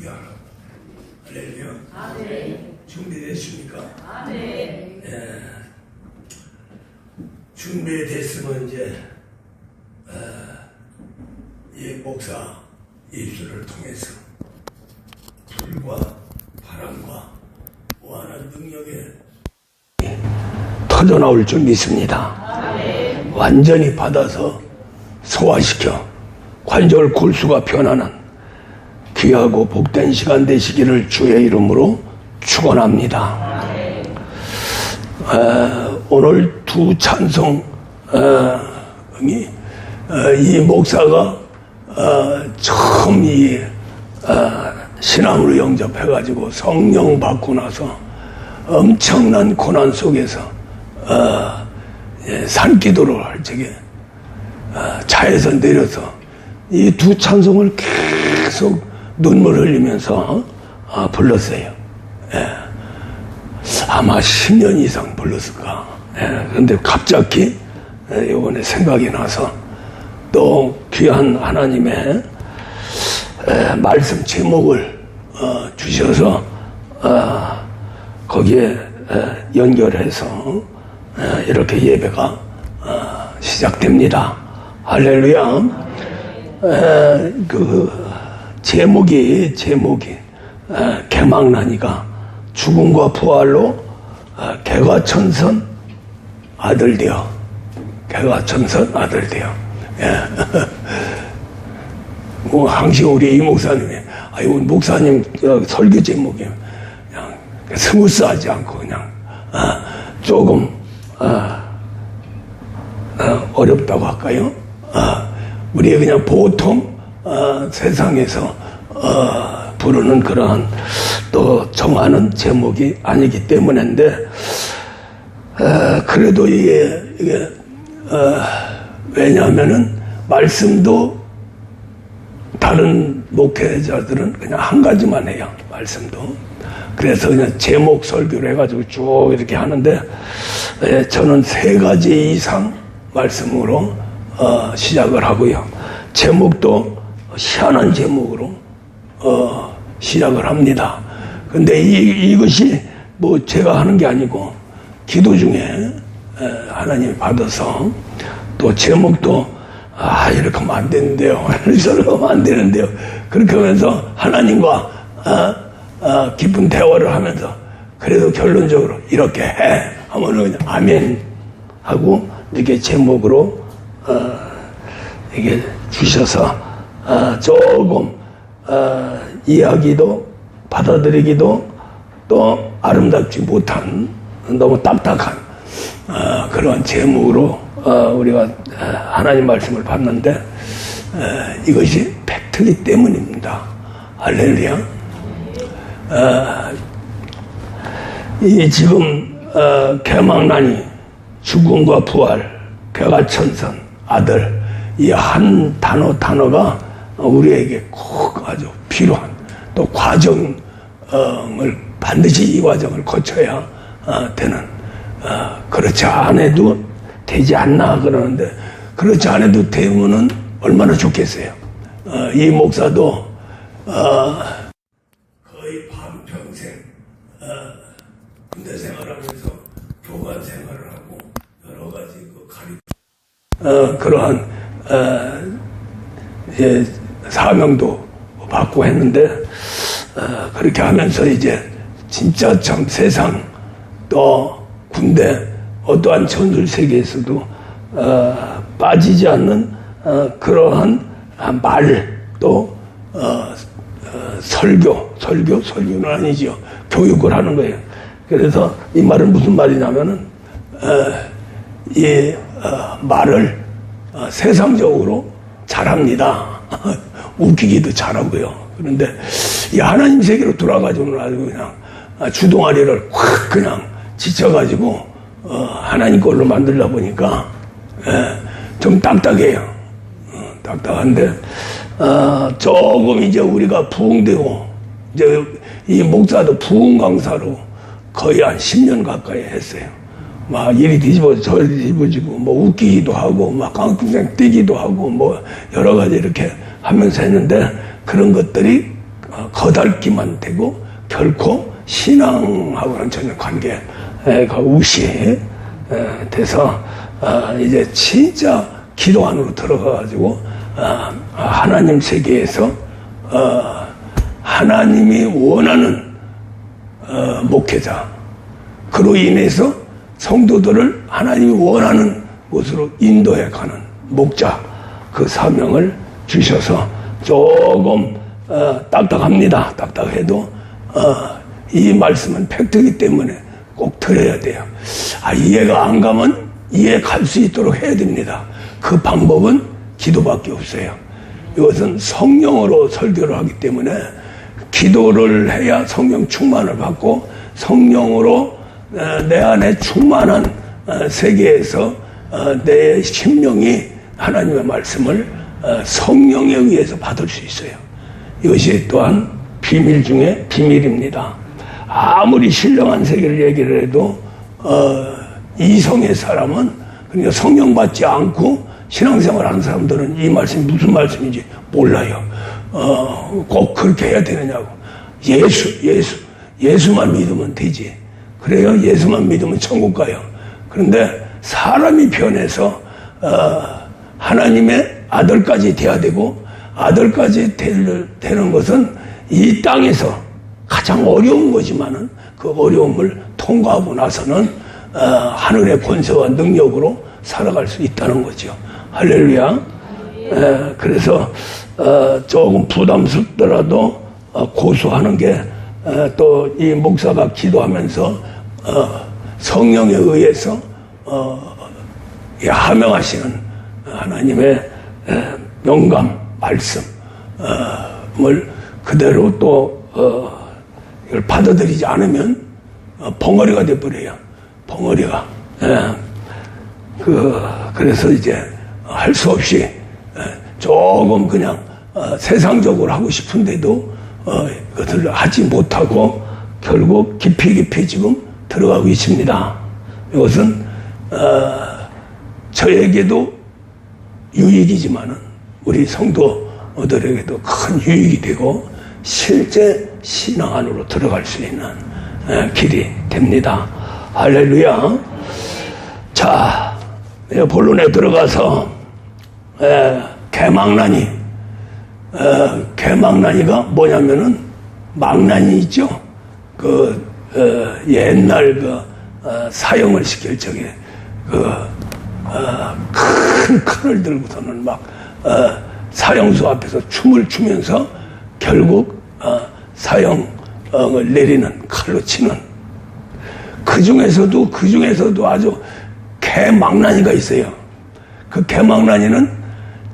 기도합니다. 할렐루야. 아멘. 준비됐습니까? 아멘. 예. 준비됐으면 이제 이 목사 입술을 통해서 불과 바람과 무한한 능력에 터져나올 줄 믿습니다. 아멘. 완전히 받아서 소화시켜 관절 골수가 변하는 귀하고 복된 시간 되시기를 주의 이름으로 축원합니다. 오늘 두 찬송이 이 목사가 처음 이 신앙으로 영접해가지고 성령 받고 나서 엄청난 고난 속에서 산기도를 할 적에 차에서 내려서 이 두 찬송을 계속 눈물 흘리면서 불렀어요. 아마 10년 이상 불렀을까. 그런데 갑자기 이번에 생각이 나서 또 귀한 하나님의 말씀 제목을 주셔서 거기에 연결해서 이렇게 예배가 시작됩니다. 할렐루야. 그 제목이 개망나니가 죽음과 부활로 개과천선 아들 되어 개과천선 아들 되어. 뭐 항상 우리 이 목사님이 목사님 설교 제목이 그냥 스무스하지 않고 그냥 조금 어렵다고 할까요? 우리 그냥 보통 세상에서 부르는 그러한 또 정하는 제목이 아니기 때문인데 그래도 이게 왜냐하면은 말씀도 다른 목회자들은 그냥 한 가지만 해요. 말씀도. 그래서 그냥 제목 설교를 해가지고 쭉 이렇게 하는데 저는 3가지 이상 말씀으로 시작을 하고요. 제목도 희한한 제목으로 시작을 합니다. 근데 이것이 뭐 제가 하는 게 아니고 기도 중에 하나님이 받아서 또 제목도 이렇게 하면 안 되는데요. 저렇게 하면 안 되는데요. 그렇게 하면서 하나님과 깊은 대화를 하면서 그래도 결론적으로 이렇게 해 하면은 그냥 아멘 하고 이렇게 제목으로 이게 주셔서 조금 이해하기도 받아들이기도 또 아름답지 못한 너무 딱딱한 그런 제목으로 우리가 하나님 말씀을 받는데 이것이 팩트이기 때문입니다. 할렐루야. 이 지금 개망나니 죽음과 부활 개과천선 아들 이 한 단어가 우리에게 꼭 아주 필요한 또 과정을 반드시 이 과정을 거쳐야 되는 그렇지 않아도 되지 않나 그러는데 그렇지 않아도 되면은 얼마나 좋겠어요. 이 목사도 거의 반평생 군대 생활하면서 교관 생활을 하고 여러 가지 그러한 사명도 받고 했는데 그렇게 하면서 이제 진짜 참 세상 또 군대 어떠한 전술 세계에서도 빠지지 않는 그러한 말 또 설교는 아니죠. 교육을 하는 거예요. 그래서 이 말은 무슨 말이냐면은 이 말을 세상적으로 잘합니다. 웃기기도 잘하고요. 그런데 이 하나님 세계로 돌아가지고는 아주 그냥 주둥아리를 확 그냥 지쳐가지고 하나님 걸로 만들다 보니까 좀 딱딱해요. 딱딱한데 조금 이제 우리가 부흥되고 이제 이 목사도 부흥 강사로 거의 한 10년 가까이 했어요. 막 이리 뒤집어져 저리 뒤집어지고 뭐 웃기기도 하고 막 깡통생 뛰기도 하고 뭐 여러 가지 이렇게 하면서 했는데 그런 것들이 거달기만 되고 결코 신앙하고는 전혀 관계가 무시 돼서 이제 진짜 기도 안으로 들어가가지고 하나님 세계에서 하나님이 원하는 목회자, 그로 인해서 성도들을 하나님이 원하는 곳으로 인도해 가는 목자, 그 사명을 주셔서 조금 딱딱합니다. 딱딱해도 이 말씀은 팩트이기 때문에 꼭 들어야 돼요. 이해가 안 가면 이해 갈 수 있도록 해야 됩니다. 그 방법은 기도밖에 없어요. 이것은 성령으로 설교를 하기 때문에 기도를 해야 성령 충만을 받고, 성령으로 내 안에 충만한 세계에서 내 심령이 하나님의 말씀을 성령에 의해서 받을 수 있어요. 이것이 또한 비밀 중에 비밀입니다. 아무리 신령한 세계를 얘기를 해도 이성의 사람은, 그러니까 성령 받지 않고 신앙생활 하는 사람들은 이 말씀이 무슨 말씀인지 몰라요. 꼭 그렇게 해야 되느냐고. 예수만 믿으면 되지. 그래요. 예수만 믿으면 천국 가요. 그런데 사람이 변해서 하나님의 아들까지 돼야 되고, 아들까지 되는 것은 이 땅에서 가장 어려운 거지만은 그 어려움을 통과하고 나서는 하늘의 권세와 능력으로 살아갈 수 있다는 거죠. 할렐루야. 그래서 조금 부담스럽더라도 고수하는 게, 또 이 목사가 기도하면서 성령에 의해서 하명하시는 하나님의 영감 말씀을 그대로 또 이걸 받아들이지 않으면 벙어리가 돼버려요. 벙어리가. 그래서 이제 할 수 없이 조금 그냥 세상적으로 하고 싶은데도 그것을 하지 못하고 결국 깊이 지금 들어가고 있습니다. 이것은 저에게도 유익이지만은 우리 성도들에게도 큰 유익이 되고 실제 신앙 안으로 들어갈 수 있는 길이 됩니다. 할렐루야. 자, 본론에 들어가서 개망나니가 뭐냐면은 망나니 있죠. 옛날 사형을 시킬 적에 큰 칼을 들고서는 막 사형수 앞에서 춤을 추면서 결국 사형을 내리는, 칼로 치는, 그 중에서도 아주 개망나니가 있어요. 그 개망나니는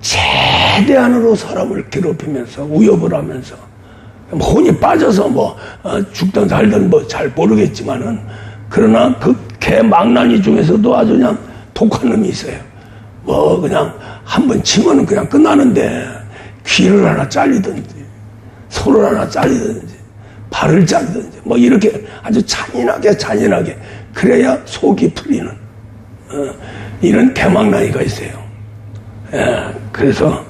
최대한으로 사람을 괴롭히면서 위협을 하면서 혼이 빠져서 죽든 살든 잘 모르겠지만은, 그러나 그 개망나니 중에서도 아주 그냥 독한 놈이 있어요. 그냥 한번 치면은 그냥 끝나는데, 귀를 하나 잘리든지 손을 하나 잘리든지 발을 자르든지 이렇게 아주 잔인하게 그래야 속이 풀리는 이런 개망나니가 있어요. 그래서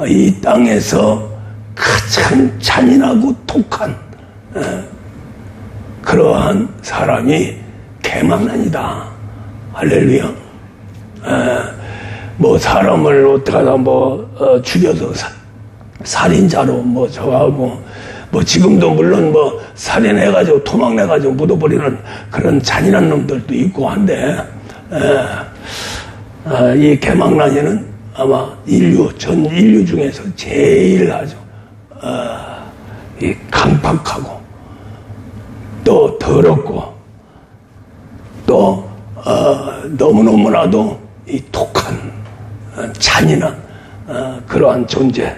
이 땅에서 가장 잔인하고 독한 그러한 사람이 개망나니다. 할렐루야. 사람을 어떻게 하다 죽여서 살인자로 저하고 지금도 물론 살인해가지고 토막내가지고 묻어버리는 그런 잔인한 놈들도 있고 한데, 이 개망나니는 아마 전 인류 중에서 제일 아주 이 강팍하고 또 더럽고 또 너무너무나도 이 독한 잔인한 그러한 존재,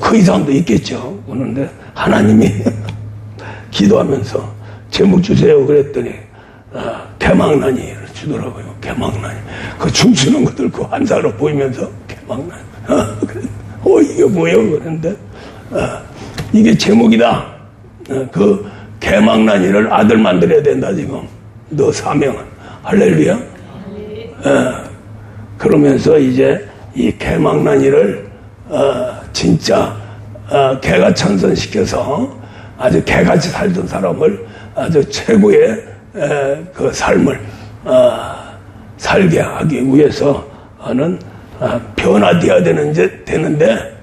그 이상도 있겠죠. 그런데 하나님이 기도하면서 제목 주세요 그랬더니 개망나니를 주더라고요. 개망나니. 그 춤추는 것들 그 환사로 보이면서 개망나니. 이게 뭐예요? 그랬는데 이게 제목이다. 그 개망나니를 아들 만들어야 된다 지금. 너 사명은. 할렐루야. 그러면서 이제 이 개망나니를 진짜 개가 천선시켜서 아주 개같이 살던 사람을 아주 최고의 그 삶을 살게 하기 위해서는 변화되어야 되는데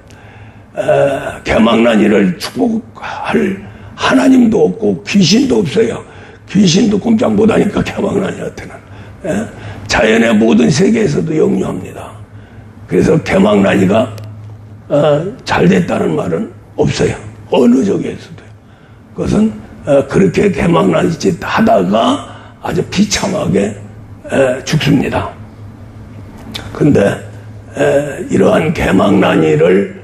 개망난이를 축복할 하나님도 없고 귀신도 없어요. 귀신도 꼼짝 못하니까 개망난이한테는 자연의 모든 세계에서도 역류합니다. 그래서 개망난이가 잘 됐다는 말은 없어요. 어느 적에서도요. 그것은 그렇게 개망난이짓 하다가 아주 비참하게 죽습니다. 근데 이러한 개망난이를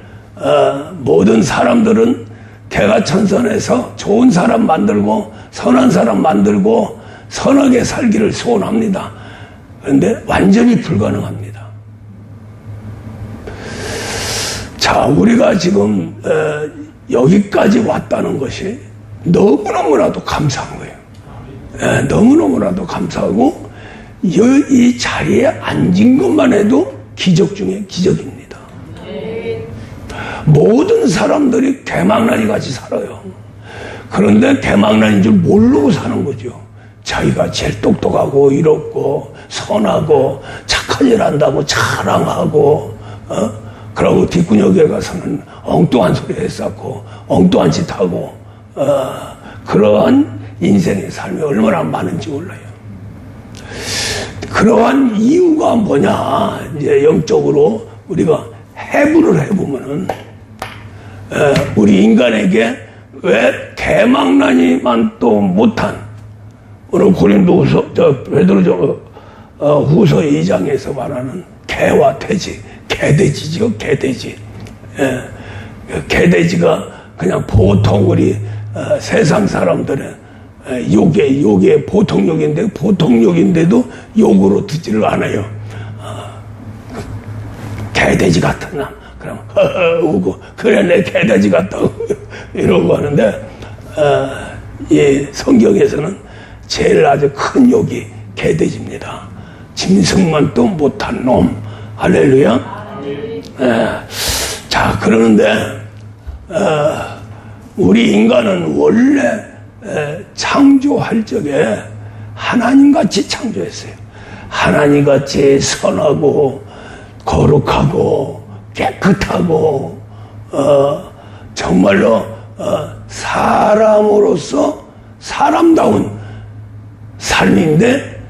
모든 사람들은 개가천선해서 좋은 사람 만들고 선한 사람 만들고 선하게 살기를 소원합니다. 그런데 완전히 불가능합니다. 자, 우리가 지금 여기까지 왔다는 것이 너무너무나도 감사한 거예요. 너무너무나도 감사하고 이 자리에 앉은 것만 해도 기적 중에 기적입니다. 모든 사람들이 개망난이 같이 살아요. 그런데 개망난인 줄 모르고 사는 거죠. 자기가 제일 똑똑하고 이롭고 선하고 착한 일 한다고 자랑하고 그러고 뒷구녕에 가서는 엉뚱한 소리 했었고 엉뚱한 짓 하고 그러한 인생의 삶이 얼마나 많은지 몰라요. 그러한 이유가 뭐냐, 이제 영적으로 우리가 해부를 해보면은 우리 인간에게 왜 개망난이만 또 못한, 오늘 고린도후서 베드로 후서 2장에서 말하는 개와 돼지, 개돼지죠, 개돼지. 개돼지가 그냥 보통 우리 세상 사람들의 욕의 보통 욕인데, 보통 욕인데도 욕으로 듣지를 않아요. 개돼지 같은 남. 그럼 우고 그래 내 개돼지 같다고 이러고 하는데 이 성경에서는 제일 아주 큰 욕이 개돼지입니다. 짐승만 또 못한 놈. 할렐루야. 자, 그러는데 우리 인간은 원래 창조할 적에 하나님같이 창조했어요. 하나님같이 선하고 거룩하고 깨끗하고 정말로 사람으로서 사람다운 삶인데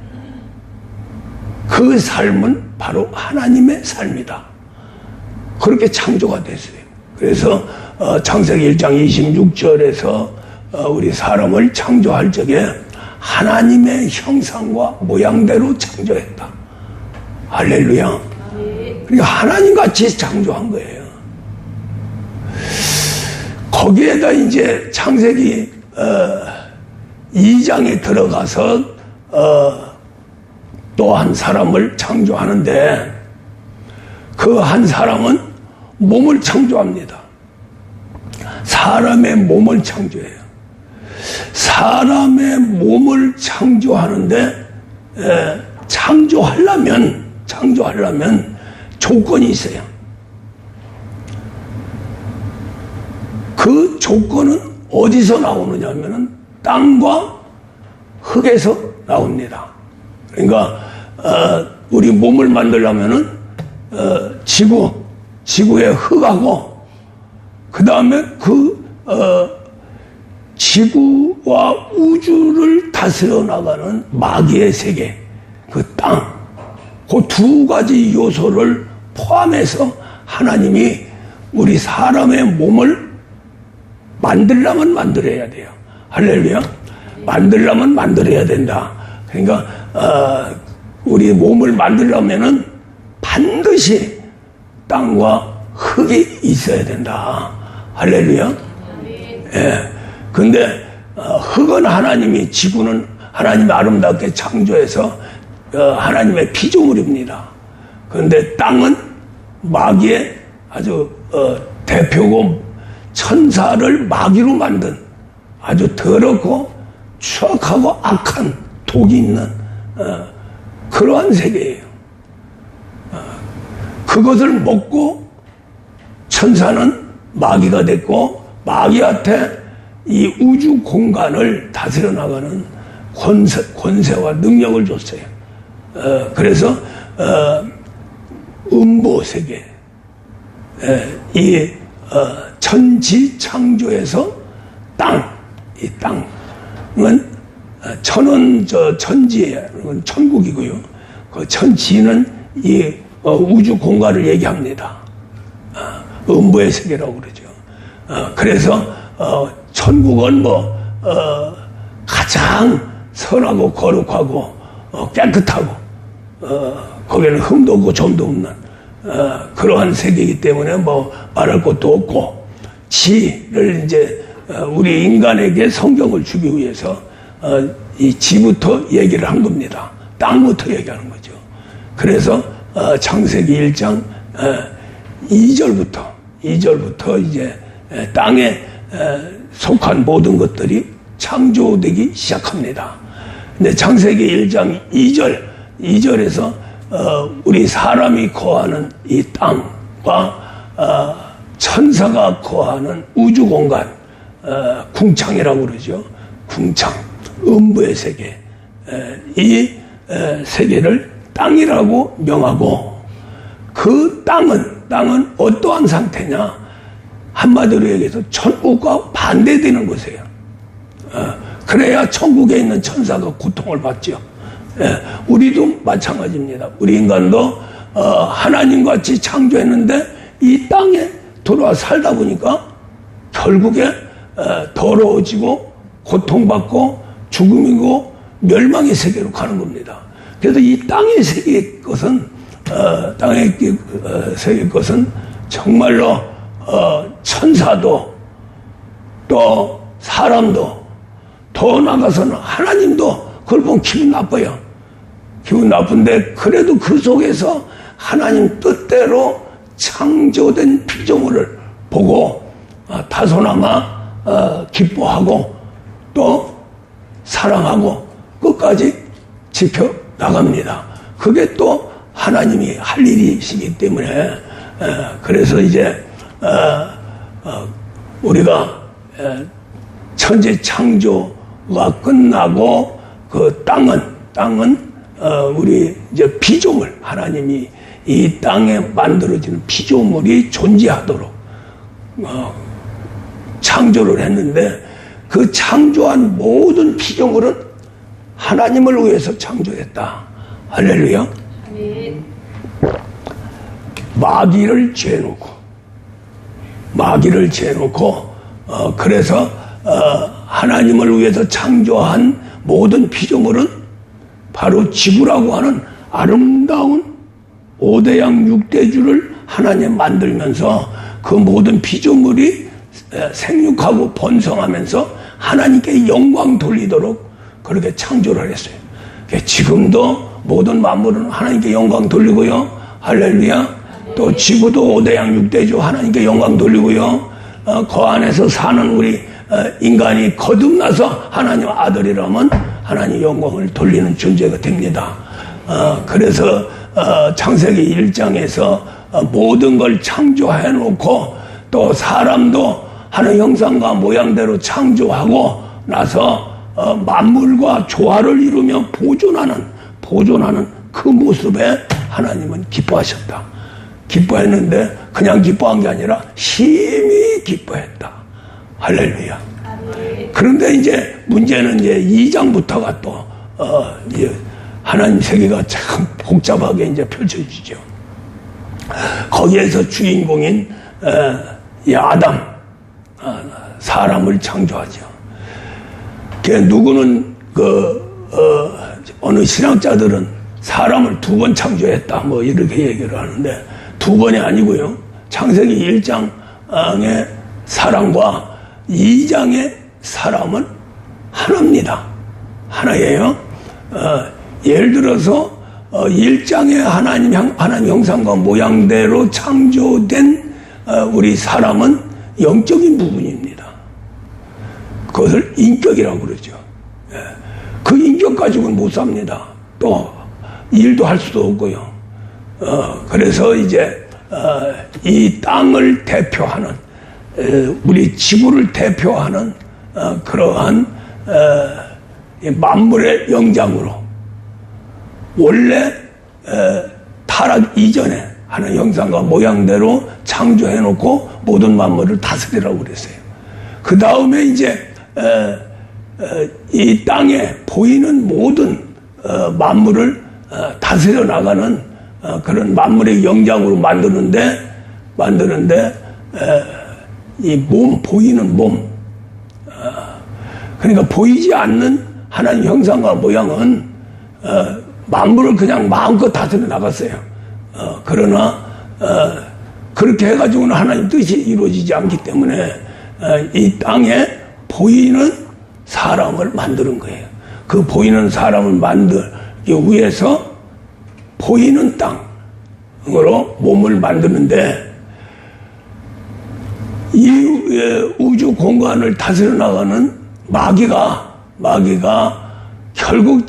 그 삶은 바로 하나님의 삶이다. 그렇게 창조가 됐어요. 그래서 창세기 1장 26절에서 우리 사람을 창조할 적에 하나님의 형상과 모양대로 창조했다. 할렐루야. 그러니까 하나님같이 창조한 거예요. 거기에다 이제 창세기 2장에 들어가서 또 한 사람을 창조하는데 그 한 사람은 몸을 창조합니다. 사람의 몸을 창조해요. 사람의 몸을 창조하는데 창조하려면 조건이 있어요. 그 조건은 어디서 나오느냐면은 땅과 흙에서 나옵니다. 그러니까 우리 몸을 만들려면은 지구의 흙하고 그 다음에 지구와 우주를 다스려 나가는 마귀의 세계, 그 땅, 그 두 가지 요소를 포함해서 하나님이 우리 사람의 몸을 만들려면 만들어야 돼요. 할렐루야. 만들려면 만들어야 된다. 그러니까 우리 몸을 만들려면은 반드시 땅과 흙이 있어야 된다. 할렐루야. 예. 근데 흙은 하나님이, 지구는 하나님이 아름답게 창조해서 하나님의 피조물입니다. 그런데 땅은 마귀의 아주 대표고 천사를 마귀로 만든 아주 더럽고 추악하고 악한 독이 있는 그러한 세계예요. 그것을 먹고 천사는 마귀가 됐고 마귀한테 이 우주 공간을 다스려 나가는 권세와 능력을 줬어요. 그래서 음보 세계, 이 천지 창조에서 이 땅은 천지에 천국이고요. 그 천지는 이 우주 공간을 얘기합니다. 음보의 세계라고 그러죠. 그래서 천국은 가장 선하고 거룩하고 깨끗하고 거기에는 흠도 없고 점도 없는 그러한 세계이기 때문에 말할 것도 없고, 지를 이제 우리 인간에게 성경을 주기 위해서 이 지부터 얘기를 한 겁니다. 땅부터 얘기하는 거죠. 그래서 창세기 1장 2절부터 이제 땅에 속한 모든 것들이 창조되기 시작합니다. 근데 창세기 1장 2절에서 우리 사람이 거하는 이 땅과 천사가 거하는 우주 공간, 궁창이라고 그러죠. 궁창, 음부의 세계, 이 세계를 땅이라고 명하고, 그 땅은 어떠한 상태냐? 한마디로 얘기해서 천국과 반대되는 곳이에요. 그래야 천국에 있는 천사가 고통을 받죠. 우리도 마찬가지입니다. 우리 인간도 하나님같이 창조했는데 이 땅에 들어와 살다 보니까 결국에 더러워지고 고통받고 죽음이고 멸망의 세계로 가는 겁니다. 그래서 이 땅의 세계의 것은 세계의 것은 정말로 천사도 또 사람도 더 나가서는 하나님도 그걸 보면 기분 나빠요. 기분 나쁜데 그래도 그 속에서 하나님 뜻대로 창조된 피조물을 보고 다소나마 기뻐하고 또 사랑하고 끝까지 지켜나갑니다. 그게 또 하나님이 할 일이시기 때문에 그래서 이제 우리가 천지 창조가 끝나고 그 땅은 우리 이제 피조물, 하나님이 이 땅에 만들어지는 피조물이 존재하도록 창조를 했는데, 그 창조한 모든 피조물은 하나님을 위해서 창조했다. 할렐루야. 아멘. 마귀를 죄놓고 그래서 하나님을 위해서 창조한 모든 피조물은 바로 지구라고 하는 아름다운 5대양 6대주를 하나님 만들면서 그 모든 피조물이 생육하고 번성하면서 하나님께 영광 돌리도록 그렇게 창조를 했어요. 지금도 모든 만물은 하나님께 영광 돌리고요. 할렐루야. 또 지구도 5대양 6대주 하나님께 영광 돌리고요. 그 안에서 사는 우리 인간이 거듭나서 하나님 아들이라면 하나님 영광을 돌리는 존재가 됩니다. 그래서 창세기 1장에서 모든 걸 창조해 놓고 또 사람도 하나님 형상과 모양대로 창조하고 나서 만물과 조화를 이루며 보존하는 그 모습에 하나님은 기뻐하셨다. 기뻐했는데 그냥 기뻐한 게 아니라 심히 기뻐했다. 할렐루야. 그런데 이제 문제는 이제 2장부터가 또 이제 하나님 세계가 참 복잡하게 이제 펼쳐지죠. 거기에서 주인공인 이 아담, 사람을 창조하죠. 누구는 어느 신학자들은 사람을 2번 창조했다 뭐 이렇게 얘기를 하는데, 2번이 아니고요. 창세기 1장의 사람과 2장의 사람은 하나입니다. 하나예요. 예를 들어서 1장의 하나님 형상과 모양대로 창조된 우리 사람은 영적인 부분입니다. 그것을 인격이라고 그러죠. 그 인격 가지고는 못 삽니다. 또 일도 할 수도 없고요. 그래서 이제 이 땅을 대표하는, 우리 지구를 대표하는 그러한 이 만물의 영장으로 원래 타락 이전에 하는 형상과 모양대로 창조해놓고 모든 만물을 다스리라고 그랬어요. 그 다음에 이제 이 땅에 보이는 모든 만물을 다스려 나가는 그런 만물의 영장으로 만드는데 이 몸, 보이는 몸, 그러니까 보이지 않는 하나님 형상과 모양은 만물을 그냥 마음껏 다스려 나갔어요. 그러나 그렇게 해가지고는 하나님 뜻이 이루어지지 않기 때문에 이 땅에 보이는 사람을 만드는 거예요. 그 보이는 사람을 만들기 위해서 보이는 땅으로 몸을 만드는데 이 우주 공간을 다스려 나가는 마귀가 결국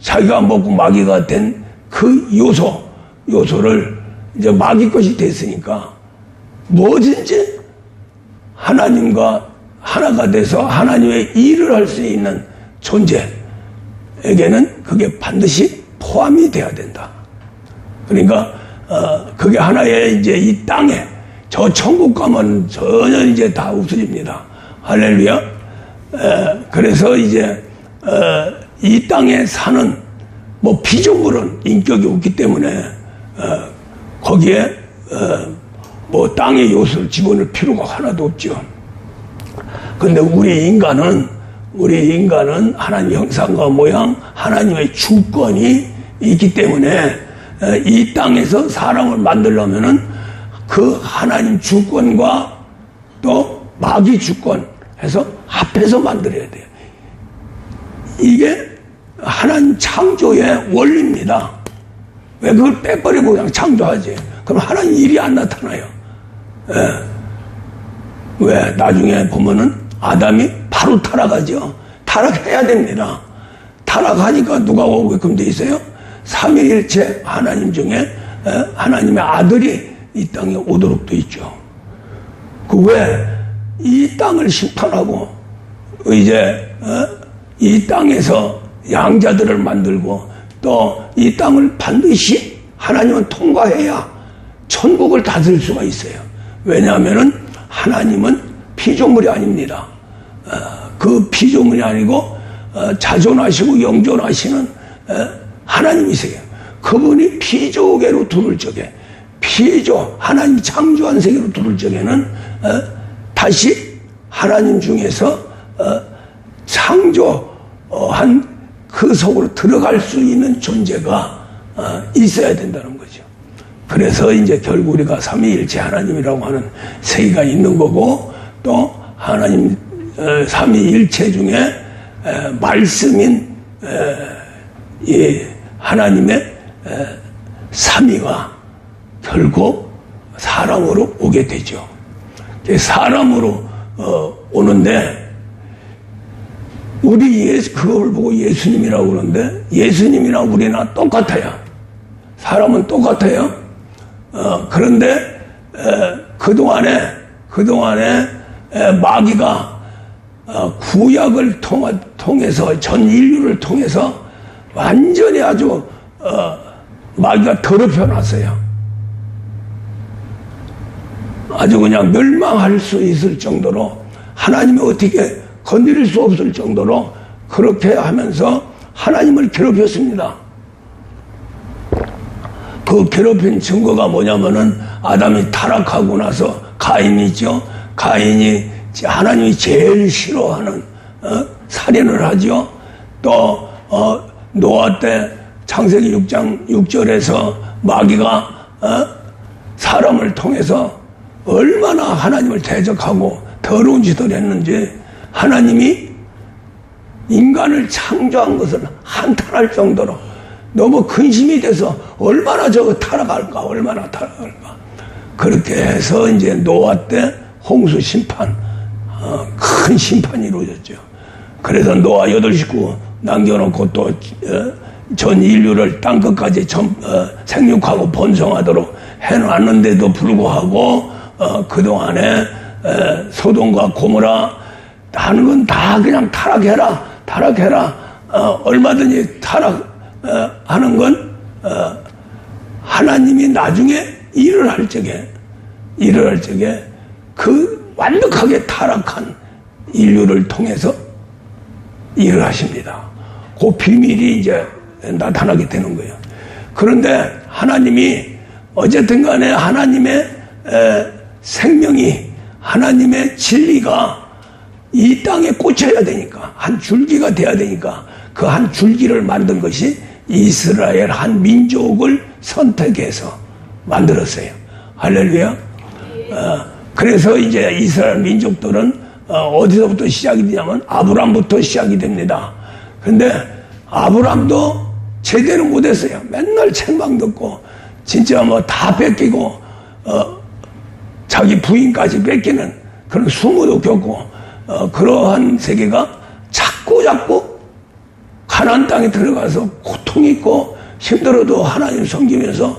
자기가 먹고 마귀가 된 그 요소를 이제 마귀 것이 됐으니까 뭐든지 하나님과 하나가 돼서 하나님의 일을 할 수 있는 존재에게는 그게 반드시 포함이 돼야 된다. 그러니까 그게 하나의 이제 이 땅에 저 천국 가면 전혀 이제 다 없어집니다. 할렐루야. 그래서 이제 이 땅에 사는 뭐 피조물은 인격이 없기 때문에 거기에 뭐 땅의 요소를 집어넣을 필요가 하나도 없죠. 그런데 우리 인간은 하나님 형상과 모양, 하나님의 주권이 있기 때문에 이 땅에서 사람을 만들려면은 그 하나님 주권과 또 마귀 주권 해서 합해서 만들어야 돼요. 이게 하나님 창조의 원리입니다. 왜 그걸 빼버리고 그냥 창조하지? 그럼 하나님 일이 안 나타나요. 왜? 나중에 보면은 아담이 바로 타락하죠. 타락해야 됩니다. 타락하니까 누가 오게끔 돼 있어요? 삼위일체 하나님 중에 하나님의 아들이 이 땅에 오도록 돼 있죠. 그 왜? 이 땅을 심판하고 이제 이 땅에서 양자들을 만들고 또 이 땅을 반드시 하나님은 통과해야 천국을 다스릴 수가 있어요. 왜냐하면은 하나님은 피조물이 아닙니다. 그 피조물이 아니고 자존하시고 영존하시는 하나님이세요. 그분이 피조계로 들을 적에 하나님 창조한 세계로 들을 적에는 다시 하나님 중에서 창조한 그 속으로 들어갈 수 있는 존재가 있어야 된다는 거죠. 그래서 이제 결국 우리가 삼위일체 하나님이라고 하는 세계가 있는 거고 또 하나님 삼위일체 중에 말씀인 이 하나님의 삼위가 결국 사람으로 오게 되죠. 사람으로 오는데 우리 그걸 보고 예수님이라고 그러는데 예수님이랑 우리나 똑같아요. 사람은 똑같아요. 그런데 그동안에 마귀가 구약을 통해서 전 인류를 통해서 완전히 아주 마귀가 더럽혀 놨어요. 아주 그냥 멸망할 수 있을 정도로 하나님이 어떻게 건드릴 수 없을 정도로 그렇게 하면서 하나님을 괴롭혔습니다. 그 괴롭힌 증거가 뭐냐면은 아담이 타락하고 나서 가인이죠. 가인이 하나님이 제일 싫어하는 살인을 하죠. 또 노아 때 창세기 6장 6절에서 마귀가 사람을 통해서 얼마나 하나님을 대적하고 더러운 짓을 했는지 하나님이 인간을 창조한 것을 한탄할 정도로 너무 근심이 돼서 얼마나 타락할까 그렇게 해서 이제 노아 때 홍수 심판 큰 심판이 이루어졌죠. 그래서 노아 8식구 남겨놓고 또 전 인류를 땅끝까지 생육하고 번성하도록 해놨는데도 불구하고 그동안에 소돔과 고모라 하는 건 다 그냥 타락해라. 얼마든지 타락하는 건 하나님이 나중에 일을 할 적에 그 완벽하게 타락한 인류를 통해서 일을 하십니다. 그 비밀이 이제 나타나게 되는 거예요. 그런데 하나님이 어쨌든 간에 하나님의 생명이, 하나님의 진리가 이 땅에 꽂혀야 되니까, 한 줄기가 돼야 되니까 그 한 줄기를 만든 것이 이스라엘 한 민족을 선택해서 만들었어요. 할렐루야. 그래서 이제 이스라엘 민족들은 어디서부터 시작이 되냐면 아브람부터 시작이 됩니다. 근데 아브람도 제대로 못했어요. 맨날 책망 듣고 진짜 뭐 다 뺏기고 자기 부인까지 뺏기는 그런 수모도 겪고 그러한 세계가 자꾸 가나안 땅에 들어가서 고통 있고 힘들어도 하나님 섬기면서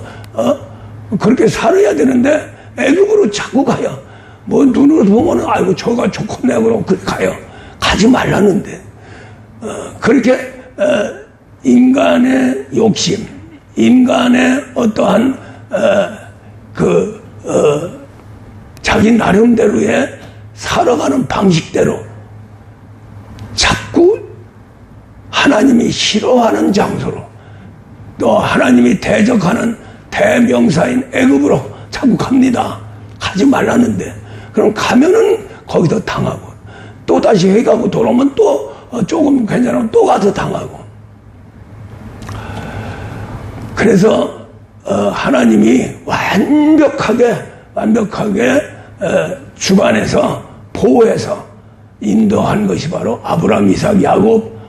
그렇게 살아야 되는데 애굽으로 자꾸 가요. 뭐 눈으로 보면은 아이고 저가 좋겠네 그러고 그렇게 가요. 가지 말라는데 그렇게 인간의 욕심, 인간의 어떠한 자기 나름대로의 살아가는 방식대로 자꾸 하나님이 싫어하는 장소로 또 하나님이 대적하는 대명사인 애굽으로 자꾸 갑니다. 가지 말라는데 그럼 가면은 거기서 당하고 또 다시 회개하고 돌아오면 또 조금 괜찮으면 또 가서 당하고 그래서 하나님이 완벽하게 주관해서 보호해서 인도한 것이 바로 아브라함, 이삭, 야곱,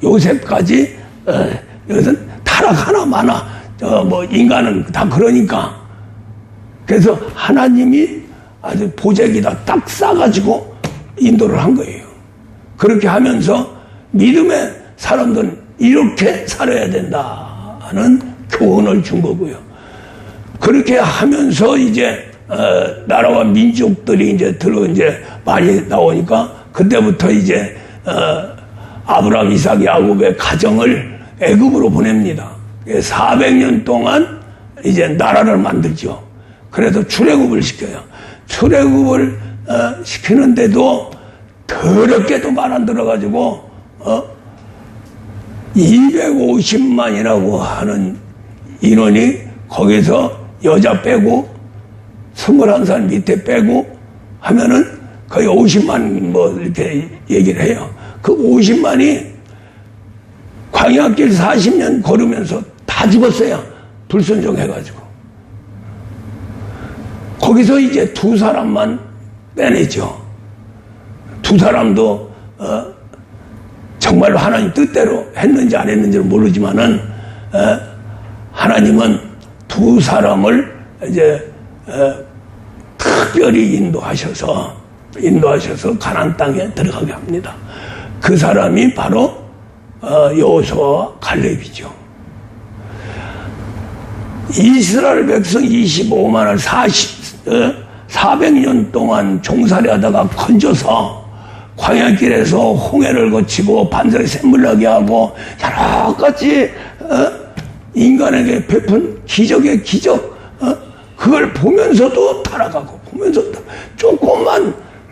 요셉까지 이것은 타락 하나 마나 뭐 인간은 다 그러니까 그래서 하나님이 아주 보재기다 딱 싸가지고 인도를 한 거예요. 그렇게 하면서 믿음의 사람들은 이렇게 살아야 된다는 교훈을 준 거고요. 그렇게 하면서 이제 나라와 민족들이 이제 많이 나오니까 그때부터 이제 아브라함, 이삭, 야곱의 가정을 애굽으로 보냅니다. 400년 동안 이제 나라를 만들죠. 그래서 출애굽을 시켜요. 출애굽을 시키는데도 더럽게도 말 안 들어가지고 250만이라고 하는 인원이 거기서 여자 빼고 21살 밑에 빼고 하면은 거의 50만 뭐 이렇게 얘기를 해요. 그 50만이 광야길 40년 걸으면서 다 죽었어요. 불순종해가지고. 거기서 이제 두 사람만 빼내죠. 두 사람도 정말로 하나님 뜻대로 했는지 안 했는지는 모르지만은 하나님은 두 사람을 이제 특별히 인도하셔서 가나안 땅에 들어가게 합니다. 그 사람이 바로 여호수아와 갈렙이죠. 이스라엘 백성 25만을 400년 동안 종살이하다가 건져서 광야길에서 홍해를 거치고 반석에 샘물나게 하고 여러 가지 인간에게 베푼 기적의 기적 그걸 보면서도 타락하고 보면서도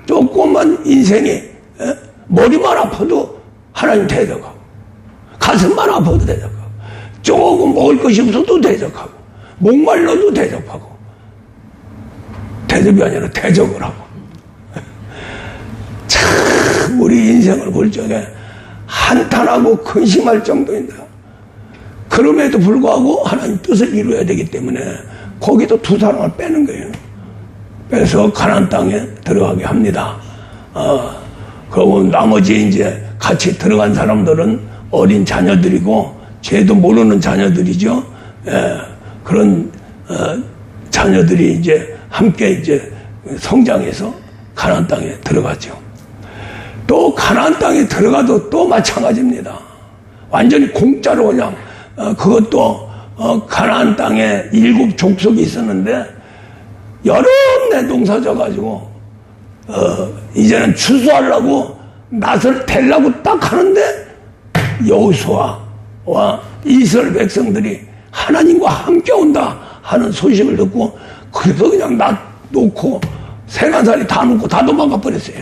조금만 인생이 머리만 아파도 하나님 대적하고 가슴만 아파도 대적하고 조금 먹을 것이 없어도 대적하고 목말라도 대적하고 대접이 아니라 대적을 하고 참 우리 인생을 볼 적에 한탄하고 근심할 정도인데 그럼에도 불구하고 하나님 뜻을 이루어야 되기 때문에 거기도 두 사람을 빼는 거예요. 빼서 가나안 땅에 들어가게 합니다. 그리고 나머지 이제 같이 들어간 사람들은 어린 자녀들이고 죄도 모르는 자녀들이죠. 그런 자녀들이 이제 함께 이제 성장해서 가나안 땅에 들어가죠. 또 가나안 땅에 들어가도 또 마찬가지입니다. 완전히 공짜로 그냥 그것도 가나안 땅에 7 족속이 있었는데 여러 내 농사 져가지고 이제는 추수하려고 낫을 댈라고 딱 하는데 여호수아와 이스라엘 백성들이 하나님과 함께 온다 하는 소식을 듣고 그래서 그냥 낫 놓고 세간살이 다 놓고 다 도망가 버렸어요.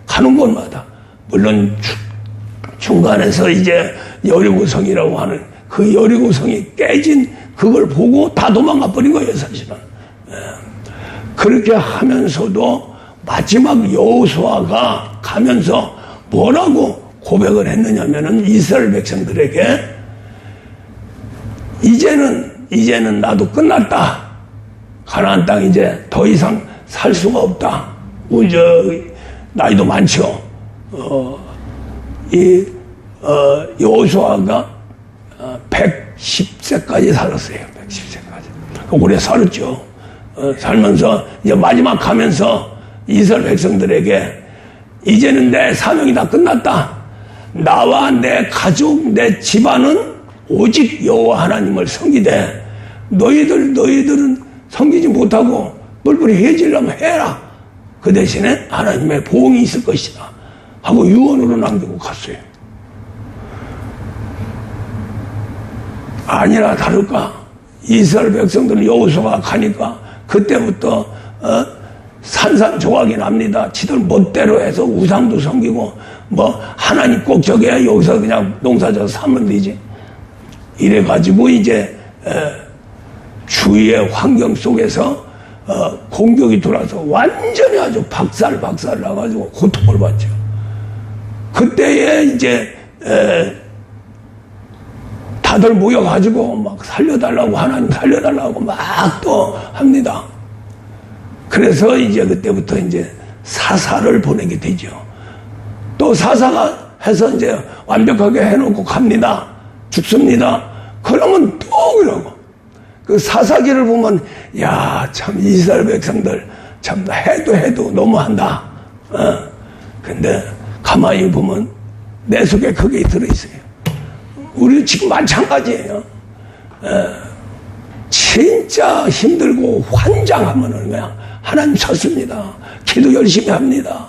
가는 곳마다. 물론 중간에서 이제 여리고성이라고 하는 그 여리고성이 깨진 그걸 보고 다 도망가 버린 거예요, 사실은. 그렇게 하면서도 마지막 여호수아가 가면서 뭐라고 고백을 했느냐면은 이스라엘 백성들에게 이제는 나도 끝났다. 가나안 땅 이제 더 이상 살 수가 없다. 우리 나이도 많죠. 여호수아가 110세까지 살았어요. 110세까지. 오래 살았죠. 살면서 이제 마지막 가면서 이스라엘 백성들에게 이제는 내 사명이 다 끝났다. 나와 내 가족, 내 집안은 오직 여호와 하나님을 섬기되 너희들은 섬기지 못하고 뿔뿔이 해지려면 해라. 그 대신에 하나님의 보응이 있을 것이다. 하고 유언으로 남기고 갔어요. 아니나 다를까 이스라엘 백성들은 여호수아가 가니까 그때부터 산산조각이 납니다. 지들 멋대로 해서 우상도 섬기고 뭐 하나님 꼭 저게 여기서 그냥 농사져서 사면 되지. 이래가지고 이제 주위의 환경 속에서 공격이 들어와서 완전히 아주 박살 나가지고 고통을 받죠. 그때에 이제 다들 모여가지고 막 살려달라고 하나님 살려달라고 막 또 합니다. 그래서 이제 그때부터 이제 사사를 보내게 되죠. 또 사사가 해서 이제 완벽하게 해놓고 갑니다. 죽습니다. 그러면 또 그러고 그 사사기를 보면 야, 참 이스라엘 백성들 참 해도 너무한다. 근데 가만히 보면 내 속에 그게 들어있어요. 우리 지금 마찬가지예요. 진짜 힘들고 환장하면은 그냥 하나님 찾습니다. 기도 열심히 합니다.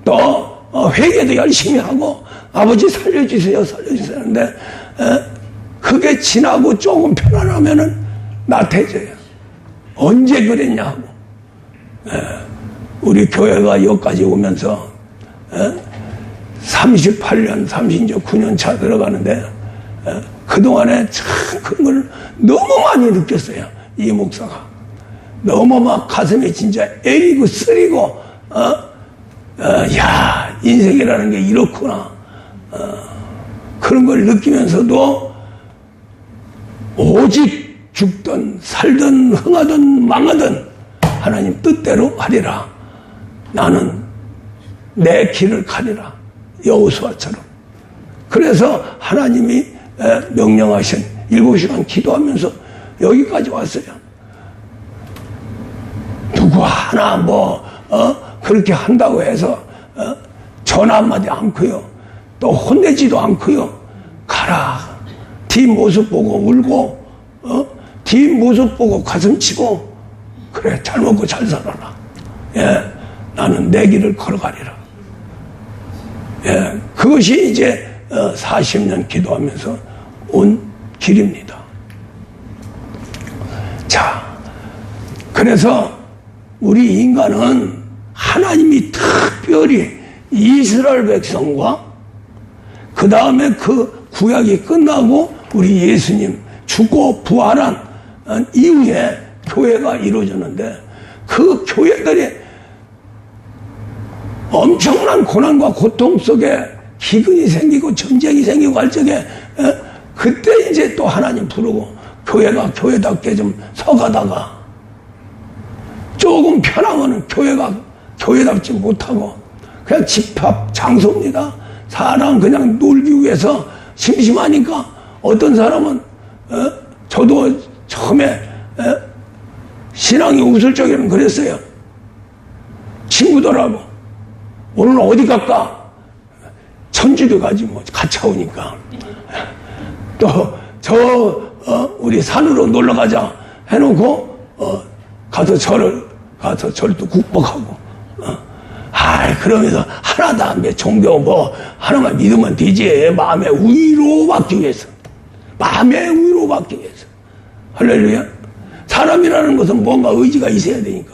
또 회개도 열심히 하고 아버지 살려주세요 하는데 그게 지나고 조금 편안하면은 나태해져요. 언제 그랬냐고. 우리 교회가 여기까지 오면서 38년, 39년 차 들어가는데 그동안에 참 그걸 너무 많이 느꼈어요. 이 목사가. 너무 막 가슴에 진짜 애리고 쓰리고 야, 인생이라는 게 이렇구나. 그런 걸 느끼면서도 오직 죽든 살든 흥하든 망하든 하나님 뜻대로 하리라. 나는 내 길을 가리라. 여호수아처럼. 그래서 하나님이 명령하신 7시간 기도하면서 여기까지 왔어요. 누구 하나 그렇게 한다고 해서 전화 한마디 않고요. 또 혼내지도 않고요. 가라. 뒷 모습 보고 울고 뒷 모습 보고 가슴 치고 그래 잘 먹고 잘 살아라. 예, 나는 내 길을 걸어가리라. 예, 그것이 이제 40년 기도하면서 온 길입니다. 자, 그래서 우리 인간은 하나님이 특별히 이스라엘 백성과 그 다음에 그 구약이 끝나고 우리 예수님 죽고 부활한 이후에 교회가 이루어졌는데 그 교회들이 엄청난 고난과 고통 속에 기근이 생기고 전쟁이 생기고 할 적에 그때 이제 또 하나님 부르고 교회가 교회답게 좀 서가다가 조금 편하면 교회가 교회답지 못하고 그냥 집합 장소입니다. 사람 그냥 놀기 위해서 심심하니까 어떤 사람은 저도 처음에 신앙이 웃을 적에는 그랬어요. 친구들하고 오늘 어디 갈까? 천주교 가지 뭐 같이 오니까 또 우리 산으로 놀러 가자 해놓고 가서 절도 국복하고 그러면서 하나다, 종교 하나만 믿으면 되지. 마음의 위로받기 위해서. 마음의 위로받기 위해서. 할렐루야. 사람이라는 것은 뭔가 의지가 있어야 되니까.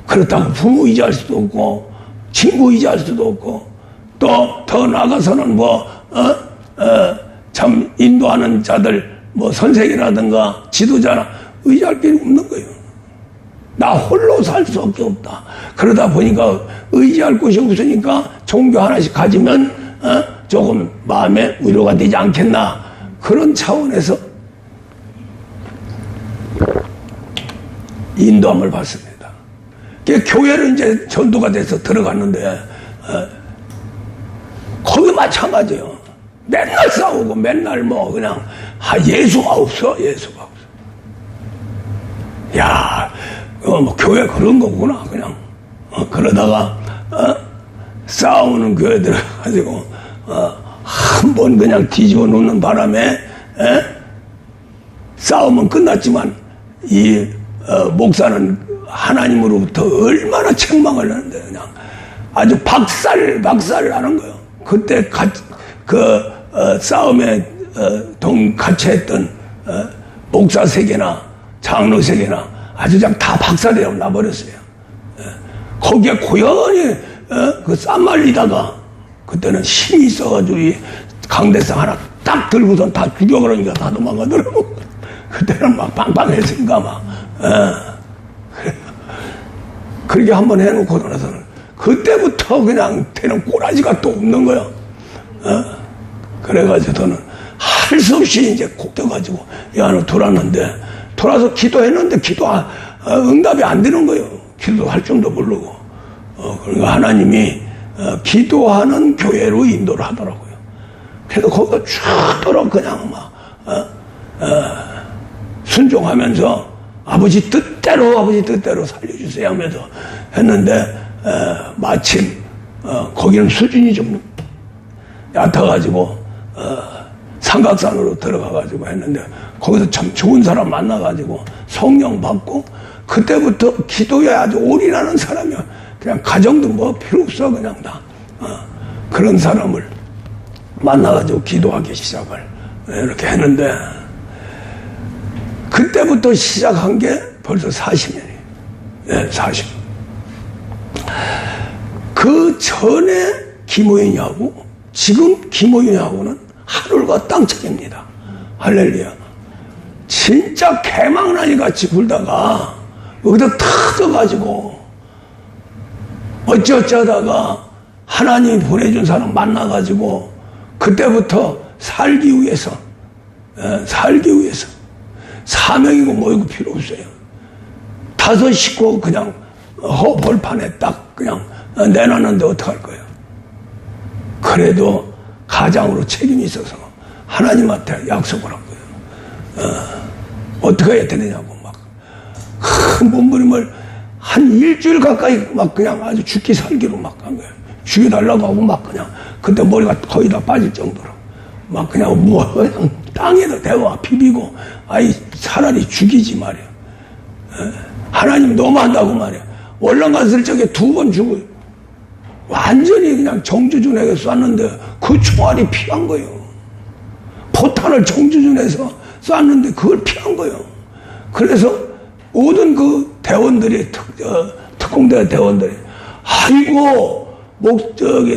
그렇다고 부모 의지할 수도 없고, 친구 의지할 수도 없고, 또 더 나아가서는 참 인도하는 자들, 선생이라든가 지도자나 의지할 필요 없는 거예요. 나 홀로 살 수밖에 없다. 그러다 보니까 의지할 곳이 없으니까 종교 하나씩 가지면 조금 마음의 위로가 되지 않겠나. 그런 차원에서 인도함을 받습니다. 교회를 이제 전도가 돼서 들어갔는데 거기 마찬가지예요. 맨날 싸우고 맨날 그냥 예수가 없어. 야, 교회 그런 거구나. 그냥 그러다가 싸우는 교회 들어가지고 한 번 그냥 뒤집어 놓는 바람에 싸움은 끝났지만 이 목사는 하나님으로부터 얼마나 책망을 하는데 그냥 아주 박살하는 거예요. 그때 싸움에 같이 했던 목사 세계나 장로 세계나 아주 그냥 다 박살내고 나버렸어요. 거기에 고연히 쌈말리다가 그때는 힘이 있어가지고 이 강대상 하나 딱 들고선 다 죽여버리니까 다 도망가더라고. 그때는 막 빵빵했으니까 그렇게 한번 해놓고 나서는 그때부터 그냥 되는 꼬라지가 또 없는 거야. 그래가지고 저는 할 수 없이 이제 곱겨가지고 이 안으로 돌았는데, 돌아서 기도했는데 응답이 안 되는 거예요. 기도할 줄도 모르고. 그러니까 하나님이 기도하는 교회로 인도를 하더라고요. 그래서 거기가 쭉 그냥 순종하면서 아버지 뜻대로 살려주세요 하면서 했는데, 마침 거기는 수준이 좀 얕아가지고 삼각산으로 들어가가지고 했는데, 거기서 참 좋은 사람 만나가지고 성령 받고, 그때부터 기도에 아주 올인하는 사람이야. 그냥 가정도 필요 없어. 그냥 다 그런 사람을 만나가지고 기도하기 시작을 이렇게 했는데, 그때부터 시작한 게 벌써 40년이에요. 40년. 그 전에 김호윤이하고 지금 김호윤이하고는 하늘과 땅 차이입니다. 할렐루야. 진짜 개망나니 같이 굴다가 여기다 터져가지고 어쩌다가 하나님이 보내준 사람 만나가지고 그때부터 살기 위해서 사명이고 뭐이고 필요 없어요. 5 식구 그냥 벌판에 딱 그냥 내놨는데 어떡할 거예요. 그래도 가장으로 책임이 있어서 하나님한테 약속을 한 거예요. 어떻게 해야 되느냐고 큰 몸부림을 한 일주일 가까이 그냥 아주 죽기 살기로 한 거예요. 죽여달라고 하고 그냥 그때 머리가 거의 다 빠질 정도로 그냥 그냥 땅에다 대와 비비고 차라리 죽이지 말이야. 하나님 너무한다고 말이야. 월남 갔을 적에 2번 죽어요. 완전히 그냥 정주준에게 쐈는데 그 총알이 피한 거예요. 포탄을 정주준에서 쐈는데 그걸 피한 거예요. 그래서 모든 그 대원들이 특공대 대원들이 아이고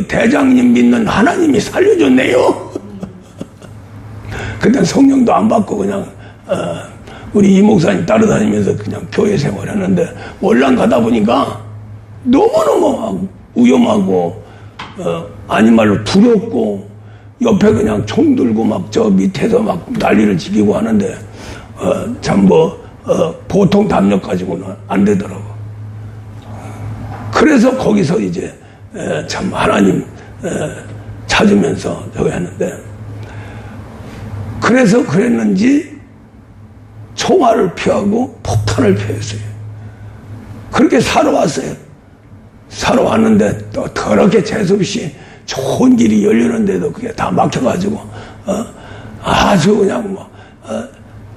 대장님 믿는 하나님이 살려줬네요. 그때 성령도 안 받고 그냥 우리 이 목사님 따라다니면서 그냥 교회 생활했는데, 월남 가다 보니까 너무너무 위험하고 아닌 말로 두렵고, 옆에 그냥 총 들고 저 밑에서 난리를 지키고 하는데 참 보통 담력 가지고는 안 되더라고. 그래서 거기서 이제 참 하나님 찾으면서 저거 했는데, 그래서 그랬는지 총알을 피하고 폭탄을 피했어요. 그렇게 살아왔어요. 살아왔는데 또 더럽게 재수없이 좋은 길이 열리는데도 그게 다 막혀가지고 아주 그냥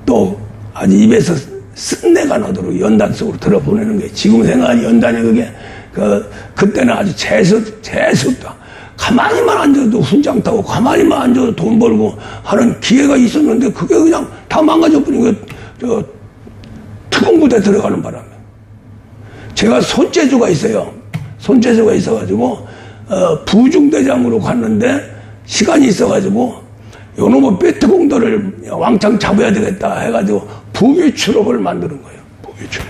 또 아주 입에서 쓴내가 나도록 연단 속으로 들어보내는 게, 지금 생각하니 연단이 그게 그때는 아주 재수다. 가만히만 앉아도 훈장 타고 가만히만 앉아도 돈 벌고 하는 기회가 있었는데 그게 그냥 다 망가져 버린 거. 특공부대 들어가는 바람에 제가 손재주가 있어요. 손재주가 있어가지고 부중대장으로 갔는데 시간이 있어가지고 요놈의 배트공들을 왕창 잡아야 되겠다 해가지고 부비출업을 만드는 거예요. 부비출업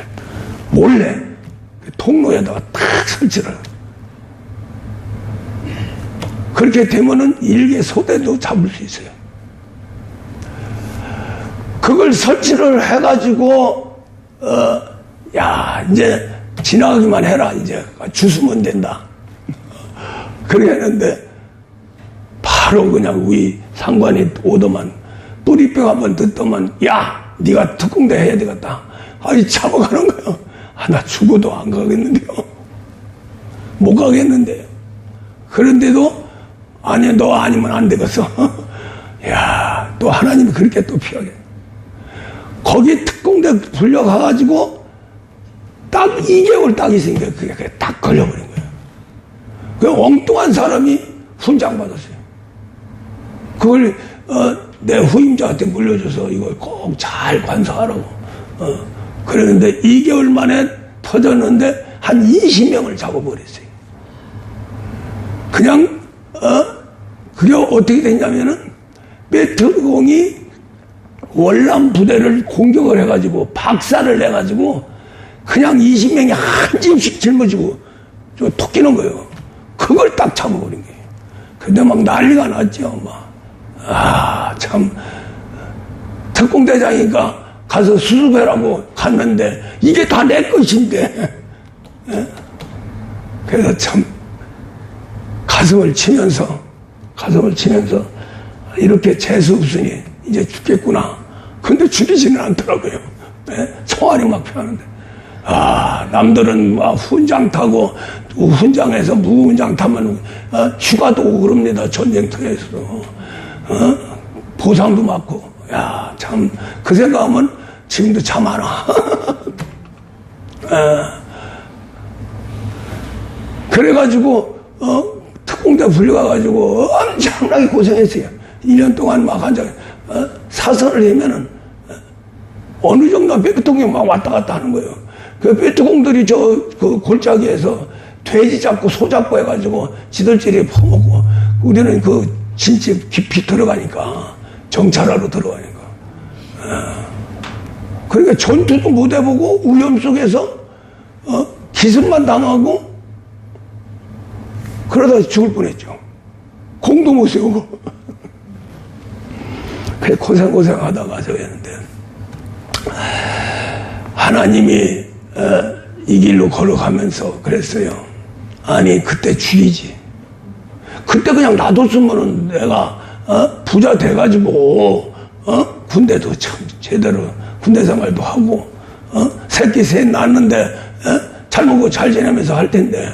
몰래 통로에다가 탁 설치를. 그렇게 되면은 일개 소대도 잡을 수 있어요. 그걸 설치를 해가지고 야 이제 지나가기만 해라, 이제 주스면 된다. 그렇게 했는데 바로 그냥 우리 상관이 오더만 뿌리뼈 한번 듣더만 야 네가 특공대 해야 되겠다. 아이 잡아가는 거야. 나 죽어도 안 가겠는데요. 못 가겠는데요. 그런데도 아니 너 아니면 안 되겠어. 야 또 하나님이 그렇게 또 피하게. 거기 특공대 불려가가지고 딱 2개월 딱 있으니까 그게 딱 걸려버린 거예요. 그 엉뚱한 사람이 훈장 받았어요. 그걸 내 후임자한테 물려줘서 이걸 꼭 잘 관사하라고. 그랬는데 2개월 만에 터졌는데 한 20명을 잡아버렸어요. 그냥 그게 어떻게 됐냐면은 배트공이 월남 부대를 공격을 해가지고 박살을 내가지고 그냥 20명이 한 집씩 짊어지고 톡 끼는 거예요. 그걸 딱 잡아버린 거예요. 근데 막 난리가 났죠. 참 특공대장이니까 가서 수습해라고 갔는데 이게 다 내 것인데. 그래서 참 가슴을 치면서 이렇게 재수 없으니 이제 죽겠구나. 근데 죽이지는 않더라고요. 총알이 막 피하는데. 남들은 막 훈장 타고 훈장에서 무훈장 타면 휴가도 오고 그럽니다. 전쟁터에서. 보상도 받고. 야, 참 그 생각하면 지금도 참 많아. 그래가지고 특공대 불려가가지고 엄청나게 고생했어요. 1년 동안 막 한장 사선을 하면은 어느 정도 배트공이 막 왔다 갔다 하는 거예요. 그 배트공들이 그 골짜기에서 돼지 잡고 소 잡고 해가지고 지들끼리 퍼먹고 우리는 그 진짜 깊이 들어가니까 정찰하러 들어가니까. 그러니까 전투도 못 해보고 위험 속에서 기습만 당하고 그러다 죽을 뻔했죠. 공도 못 세우고. 그래 고생하다가 저 했는데 하나님이 이 길로 걸어가면서 그랬어요. 아니 그때 죽이지. 그때 그냥 놔뒀으면은 내가 부자 돼가지고 군대도 참 제대로 군대 생활도 하고 새끼 셋 낳았는데 잘 먹고 잘 지내면서 할 텐데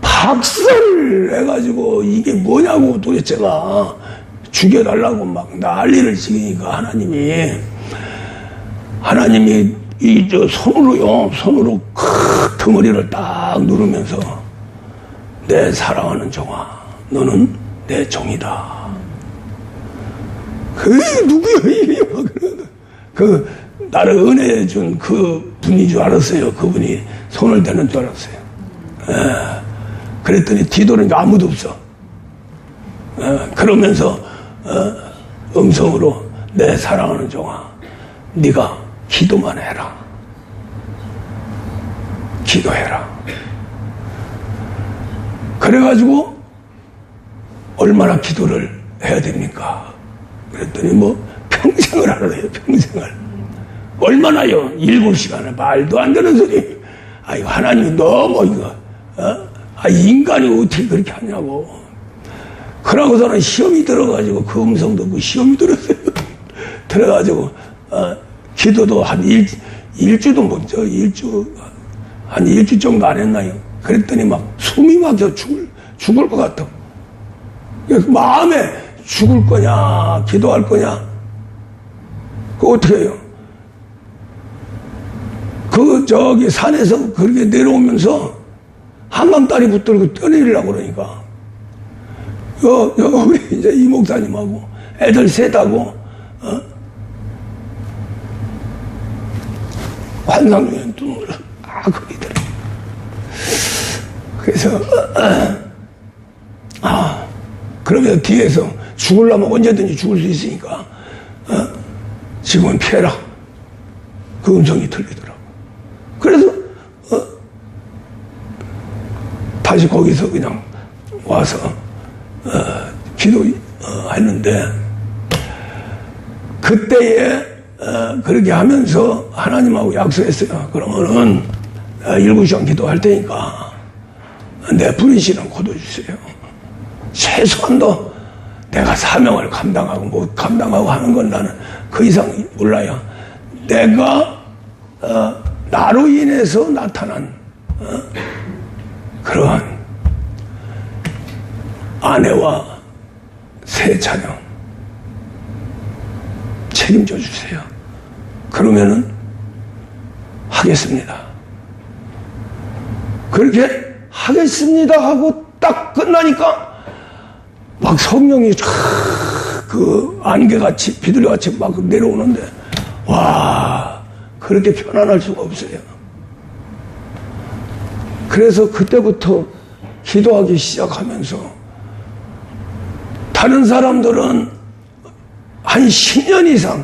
박살을 해가지고 이게 뭐냐고 도대체가 죽여달라고 막 난리를 지으니까 하나님이 손으로 크 덩어리를 딱 누르면서 내 사랑하는 종아 너는 내 종이다. 그게 누구야 이게 막 그 나를 은혜해 준 그 분인 줄 알았어요. 그분이 손을 대는 줄 알았어요. 그랬더니 뒤돌은 게 아무도 없어. 그러면서 음성으로 내 사랑하는 종아 네가 기도만 해라. 기도해라. 그래가지고 얼마나 기도를 해야 됩니까? 그랬더니 평생을 하래요. 평생을. 얼마나요? 7시간을. 말도 안 되는 소리. 아이고 하나님이 너무 이거 인간이 어떻게 그렇게 하냐고. 그러고서는 시험이 들어가지고 그 음성도 그 시험이 들었어요. 들어가지고 기도도 한 일주도 못죠. 한 일주 정도 안 했나요? 그랬더니 막 숨이 막혀 죽을 것 같아. 마음에 죽을 거냐 기도할 거냐 그거 어떻게 해요? 산에서 그렇게 내려오면서 한강다리 붙들고 떠내리려고 그러니까. 우리 이제 이 목사님하고 애들 셋하고, 환상중에 눈을 거기더라. 그래서, 그러면 뒤에서 죽으려면 언제든지 죽을 수 있으니까, 지금은 피해라. 그 음성이 들리더라고. 그래서, 다시 거기서 그냥 와서, 기도했는데, 그때에, 그렇게 하면서 하나님하고 약속했어요. 그러면은, 7시간 기도할 테니까, 내 불의실은 거둬주세요. 최소한도 내가 사명을 감당하고 하는 건 나는 그 이상 몰라요. 내가, 나로 인해서 나타난, 그러한 아내와 새 자녀 책임져 주세요. 그러면은 하겠습니다. 그렇게 하겠습니다 하고 딱 끝나니까 막 성령이 그 안개같이 비둘기같이 막 내려오는데, 와, 그렇게 편안할 수가 없어요. 그래서 그때부터 기도하기 시작하면서, 다른 사람들은 한 10년 이상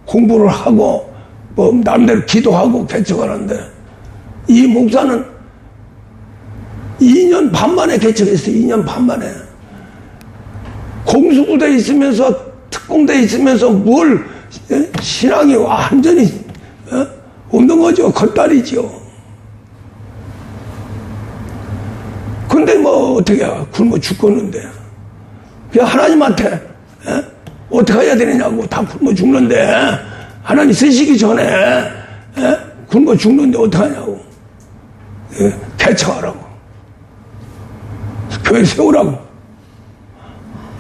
공부를 하고 뭐 남대로 기도하고 개척하는데, 이 목사는 2년 반 만에 개척했어요. 2년 반 만에. 공수부대에 있으면서, 특공대에 있으면서 뭘 신앙이 완전히 없는 거죠. 겉다리죠. 근데 뭐 어떻게 굶어 죽겠는데, 그냥 하나님한테 어떻게 해야 되느냐고. 다 굶어 죽는데, 하나님 쓰시기 전에 굶어 죽는데 어떻게 하냐고. 개척하라고, 교회 세우라고.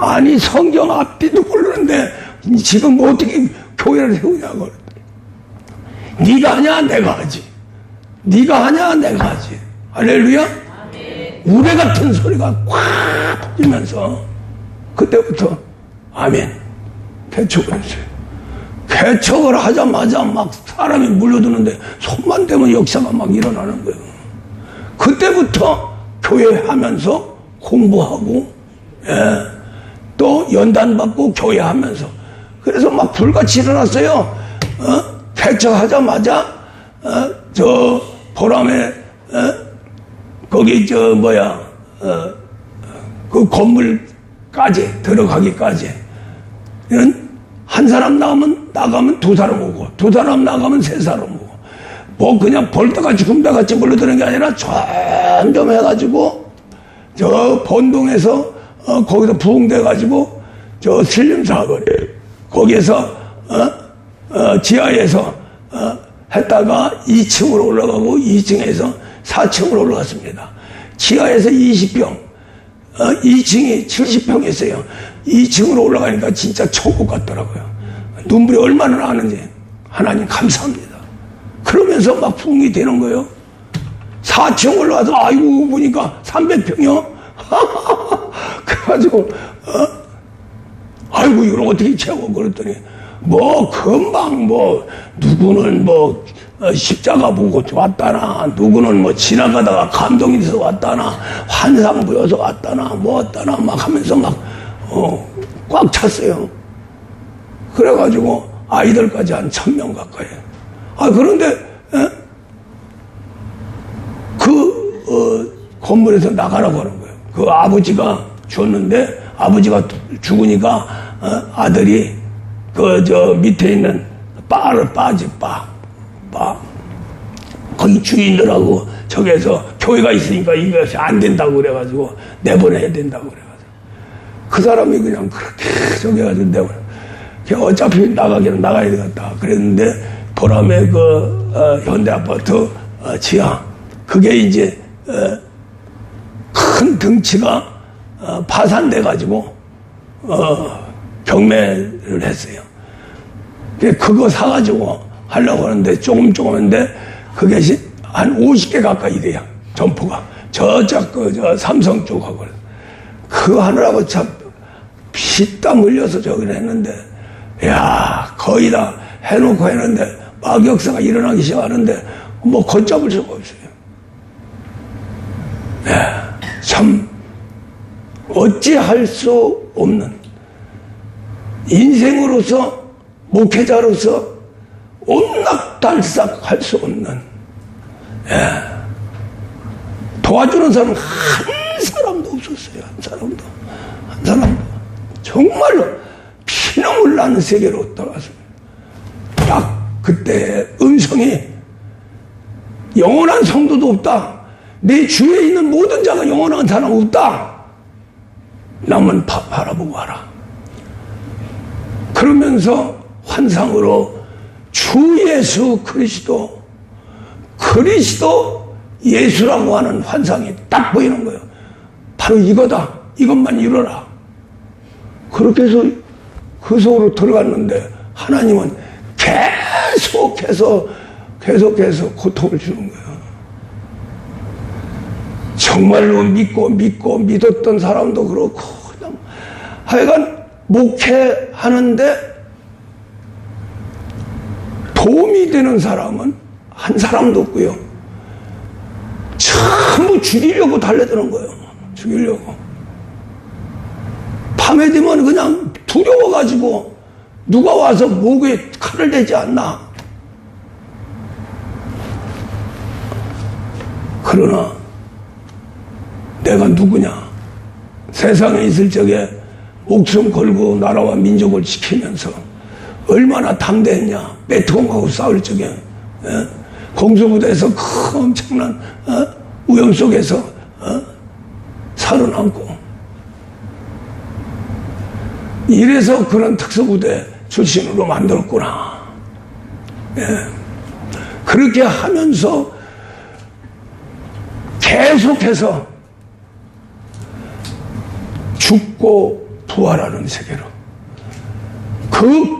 아니, 성경 앞뒤도 모르는데 지금 뭐 어떻게 교회를 세우냐고. 네가 하냐 내가 하지, 네가 하냐 내가 하지. 할렐루야. 우레 같은 소리가 꽉 퍼지면서 그때부터 아멘 개척을 했어요. 개척을 하자마자 막 사람이 물려드는데 손만 대면 역사가 막 일어나는 거예요. 그때부터 교회 하면서 공부하고, 또 연단 받고 교회 하면서, 그래서 막 불같이 일어났어요. 개척하자마자 저 보람에 거기 그 건물까지 들어가기까지 한 사람 나가면 두 사람 오고, 두 사람 나가면 세 사람 오고, 뭐 그냥 벌떡같이 굶다같이 물러드는 게 아니라 점점 해가지고 저 본동에서 거기서 부흥돼가지고 저 신림사거리 거기에서 지하에서 했다가 2층으로 올라가고 2층에서 4층으로 올라갔습니다. 지하에서 20평, 2층이 70평이었어요. 2층으로 올라가니까 진짜 천국 같더라고요. 눈물이 얼마나 나는지 하나님 감사합니다. 그러면서 막 부흥이 되는 거예요. 4층 올라가서 아이고 보니까 300평이요. 그래가지고 아이고 이걸 어떻게 채워 그랬더니 뭐 금방 뭐 누구는 뭐 십자가 보고 왔다나, 누구는 뭐 지나가다가 감동이 돼서 왔다나, 환상 보여서 왔다나, 뭐 왔다나 막 하면서 막 꽉 찼어요. 그래가지고 아이들까지 한 1000명 가까이. 그런데 건물에서 나가라고 하는 거예요. 그 아버지가 줬는데, 아버지가 죽으니까 아들이 저 밑에 있는 바를 빠지, 바. 거기 주인들하고 저기에서 교회가 있으니까 이것이 안 된다고 그래가지고 내보내야 된다고 그래가지고 그 사람이 그냥 그렇게 저기 해가지고 내보내. 어차피 나가기는 나가야 되겠다 그랬는데, 보람의 현대아파트 지하, 그게 이제 큰 등치가 파산돼가지고 경매를 했어요. 그거 사가지고 하려고 하는데 조금 했는데 그게 한 50개 가까이 돼요. 점포가 저 삼성 쪽하고 그거 하느라고 참 피땀 흘려서 저기를 했는데, 야, 거의 다 해놓고 했는데 막 역사가 일어나기 시작하는데 뭐 걷잡을 수가 없어요. 참 어찌할 수 없는, 인생으로서 목회자로서 옴락달싹할 수 없는, 도와주는 사람은 한 사람도 없었어요. 한 사람도 정말로 피눈물 나는 세계로 돌아왔습니다. 딱 그때 음성이, 영원한 성도도 없다, 내 주위에 있는 모든 자가 영원한 사람 없다, 나만 바라보고 와라. 그러면서 환상으로 주 예수 그리스도 예수라고 하는 환상이 딱 보이는 거예요. 바로 이거다, 이것만 이뤄라. 그렇게 해서 그 속으로 들어갔는데 하나님은 계속해서 고통을 주는 거예요. 정말로 믿었던 사람도 그렇고, 그냥 하여간 목회하는데 도움이 되는 사람은 한 사람도 없고요. 전부 죽이려고 달려드는 거예요. 죽이려고. 밤에 되면 그냥 두려워가지고 누가 와서 목에 칼을 대지 않나. 그러나 내가 누구냐? 세상에 있을 적에 목숨 걸고 나라와 민족을 지키면서 얼마나 담대했냐? 베트콩하고 싸울 적에 공수부대에서 큰 엄청난 위험 속에서 살아남고, 이래서 그런 특수부대 출신으로 만들었구나. 그렇게 하면서 계속해서 죽고 부활하는 세계로, 그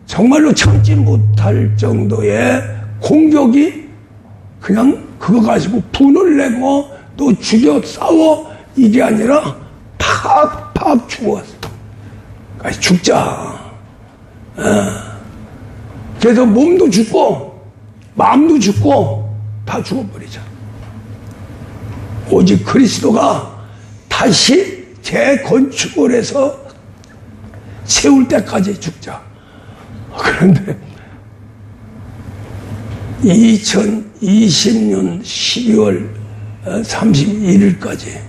정말로 참지 못할 정도의 공격이 그냥 그거 가지고 분을 내고 또 죽여 싸워, 이게 아니라 팍팍 죽었어. 죽자. 그래서 몸도 죽고 마음도 죽고 다 죽어버리자. 오직 그리스도가 다시 재건축을 해서 세울 때까지 죽자. 그런데 2020년 12월 31일까지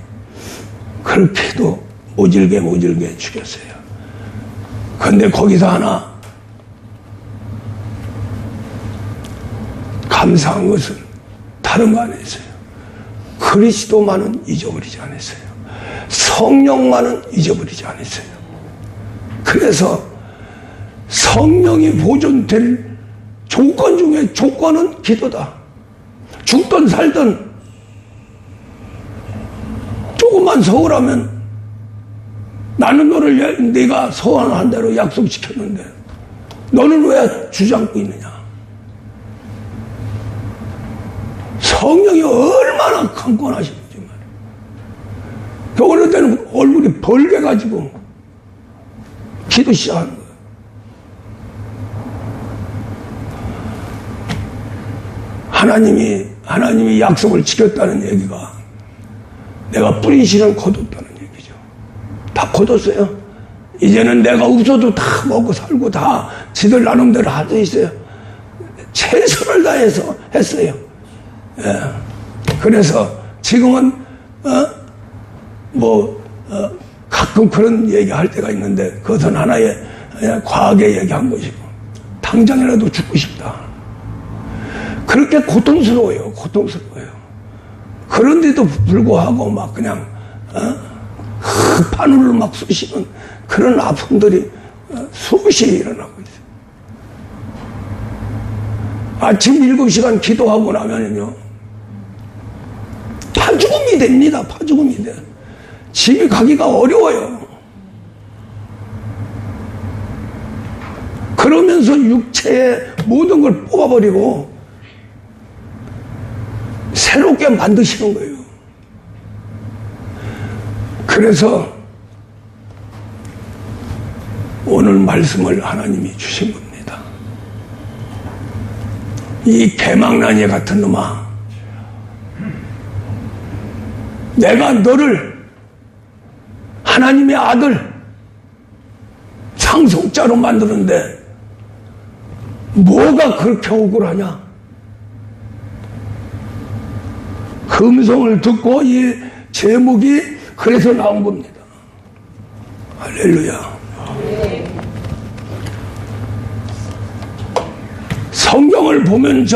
그렇게도 모질게 죽였어요. 그런데 거기서 하나 감사한 것은 다른 거 아니었어요. 그리스도만은 잊어버리지 않았어요. 성령만은 잊어버리지 않았어요. 그래서 성령이 보존될 조건 중에 조건은 기도다. 죽든 살든 조금만 서울하면, 나는 너를 네가 소원한 대로 약속시켰는데 너는 왜 주저앉고 있느냐. 성령이 얼마나 강권하시는지 말이에요. 어느 때는 얼굴이 벌게가지고 기도 시작하는 거예요. 하나님이 약속을 지켰다는 얘기가 내가 뿌린 씨를 거뒀다는 얘기죠. 다 거뒀어요. 이제는 내가 없어도 다 먹고 살고 다 지들 나름대로 할 수 있어요. 최선을 다해서 했어요. 그래서 지금은 가끔 그런 얘기할 때가 있는데, 그것은 하나의 과학의 얘기한 것이고, 당장이라도 죽고 싶다. 그렇게 고통스러워요. 그런데도 불구하고 막 그냥 바늘로 막 쑤시는 그런 아픔들이 수없이 일어나고 있어요. 아침 7시간 기도하고 나면요, 파죽음이 됩니다. 파죽음이 돼. 집에 가기가 어려워요. 그러면서 육체의 모든 걸 뽑아버리고 새롭게 만드시는 거예요. 그래서 오늘 말씀을 하나님이 주신 겁니다. 이 개망나니 같은 놈아, 내가 너를 하나님의 아들 상속자로 만드는데 뭐가 그렇게 억울하냐? 그 음성을 듣고 이 제목이 그래서 나온 겁니다. 할렐루야. 성경을 보면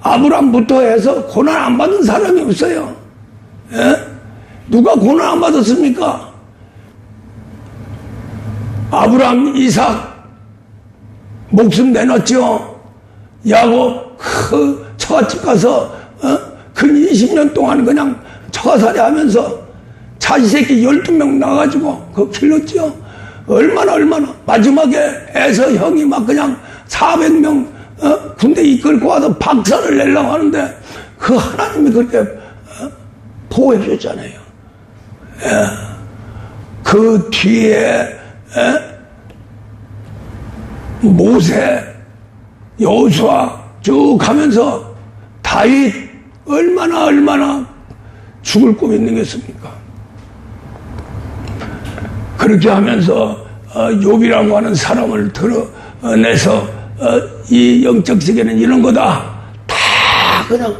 아브람부터 해서 고난 안 받은 사람이 없어요. 예? 누가 고난 안 받았습니까? 아브람, 이삭 목숨 내놨죠. 야곱 그 처갓집 가서 근 20년 동안 그냥 처가살이 하면서 자식 새끼 12명 나가지고 그거 길렀죠. 얼마나 마지막에 에서 형이 막 그냥 400명 군대 이끌고 와서 박살을 내려고 하는데 그 하나님이 그렇게 보호해 줬잖아요. 예. 그 뒤에 모세, 여호수아 쭉 가면서 다윗 얼마나 죽을 꿈이 있는 겠습니까? 그렇게 하면서 욥이라고 하는 사람을 드러내서 이 영적 세계는 이런 거다 다 그냥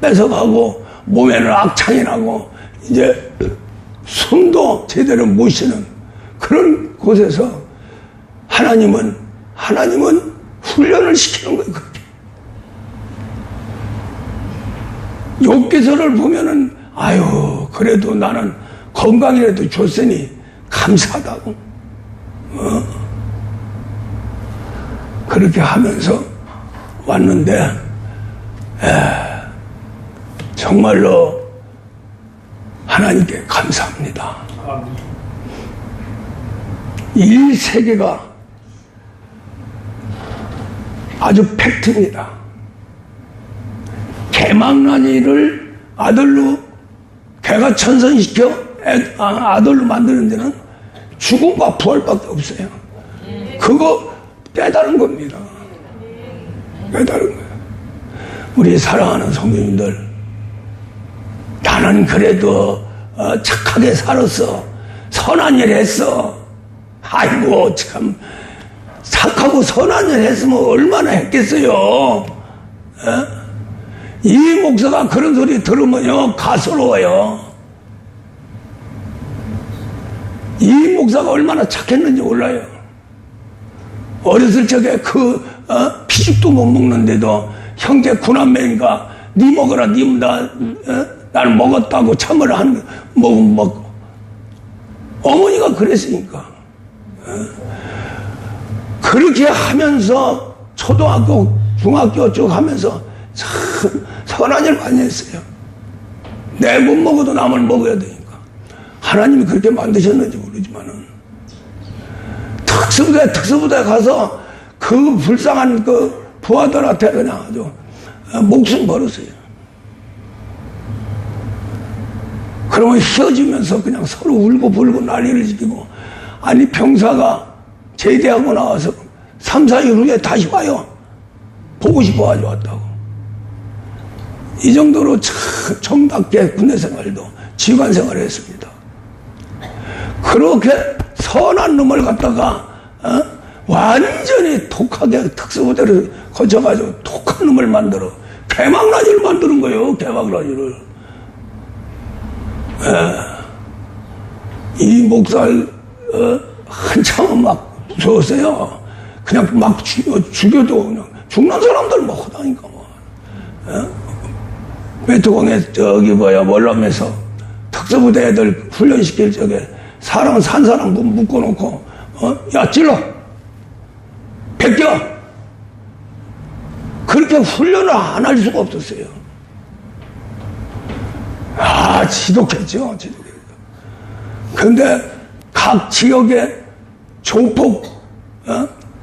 뺏어가고 몸에는 악창이 나고 이제 숨도 제대로 못 쉬는 그런 곳에서 하나님은 훈련을 시키는 거예요. 그렇게. 욥기서를 보면은 아유 그래도 나는 건강이라도 줬으니 감사하다고 그렇게 하면서 왔는데 정말로 하나님께 감사합니다. 이 세계가 아주 팩트입니다. 개망나니를 아들로 개가 천선시켜 아들로 만드는 데는 죽음과 부활밖에 없어요. 그거 깨달은 겁니다. 깨달은 거예요. 우리 사랑하는 성도님들, 나는 그래도 착하게 살았어. 선한 일 했어. 아이고 참 착하고 선한 일 했으면 얼마나 했겠어요. 이 목사가 그런 소리 들으면요 가스러워요. 이 목사가 얼마나 착했는지 몰라요. 어렸을 적에 피죽도 못 먹는데도 형제 구남매니까 니 먹어라 나는 먹었다고 참으라 먹고 어머니가 그랬으니까 그렇게 하면서 초등학교 중학교 쭉 하면서 참 선한 일 많이 했어요. 내 못 먹어도 남을 먹어야 되니까 하나님이 그렇게 만드셨는지 모르지만은 특수부대 가서 그 불쌍한 그 부하들한테 그냥 아주 목숨 걸었어요. 그러면 휘어지면서 그냥 서로 울고 불고 난리를 지키고 아니 병사가 제대하고 나와서 3, 4일 후에 다시 와요. 보고 싶어가지고 왔다고. 이 정도로 참 정답게 군대 생활도 지휘관 생활을 했습니다. 그렇게 선한 놈을 갖다가 완전히 독하게 특수부대를 거쳐가지고 독한 놈을 만들어 개망나니를 만드는 거예요. 개망나니를. 이 목사를 한참은 막 무서웠어요. 그냥 막 죽여도 그냥 죽는 사람들 막 하다니까 뭐. 메트공에 월남에서 특수부대 애들 훈련시킬 적에 산 사람 묶어놓고 야 찔러 벗겨 그렇게 훈련을 안 할 수가 없었어요. 지독했죠. 그런데 각 지역의 조폭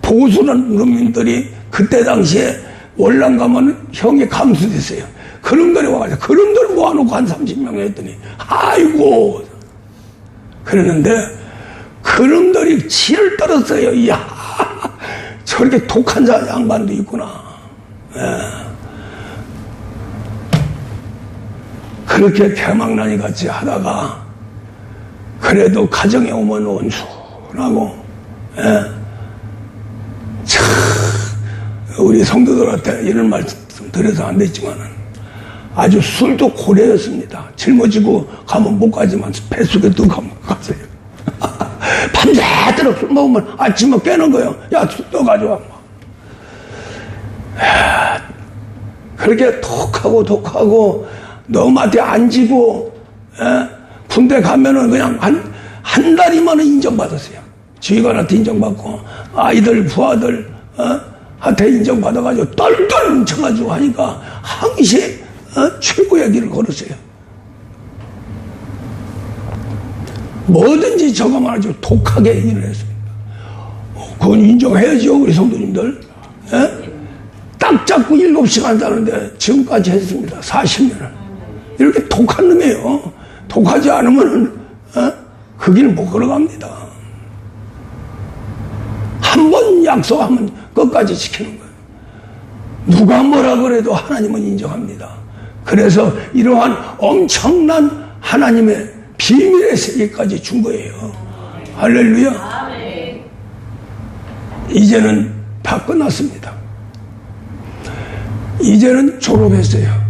보수는 놈들이 그때 당시에 월남 가면 형이 감수됐어요. 그놈들이 와가지고 그놈들 모아놓고 한 30명 했더니 아이고 그랬는데 그놈들이 치를 떨었어요. 이야 저렇게 독한 양반도 있구나. 그렇게 개망나니 같이 하다가 그래도 가정에 오면 온순하고 참 우리 성도들한테 이런 말씀 드려서 안 됐지만은 아주 술도 고래였습니다. 짊어지고 가면 못 가지만 뱃속에 또 가면 가세요. 밤새도록 술 먹으면 아침에 깨는 거예요. 야, 또 가져와. 그렇게 독하고 너한테 앉히고 군대 가면은 그냥 한 달이면 인정받았어요. 지휘관한테 인정받고 아이들 부하들 한테 인정받아가지고 똘똘 뭉쳐가지고 하니까 항시 최고의 길을 걸었어요. 뭐든지 저거만 아주 독하게 일을 했습니다. 그건 인정해야죠, 우리 성도님들. 딱 잡고 7시간 사는데 지금까지 했습니다. 40년을. 이렇게 독한 놈이에요. 독하지 않으면 그 길 못 걸어갑니다. 한 번 약속하면 끝까지 지키는 거예요. 누가 뭐라 그래도 하나님은 인정합니다. 그래서 이러한 엄청난 하나님의 비밀의 세계까지 준 거예요. 할렐루야. 이제는 다 끝났습니다. 이제는 졸업했어요.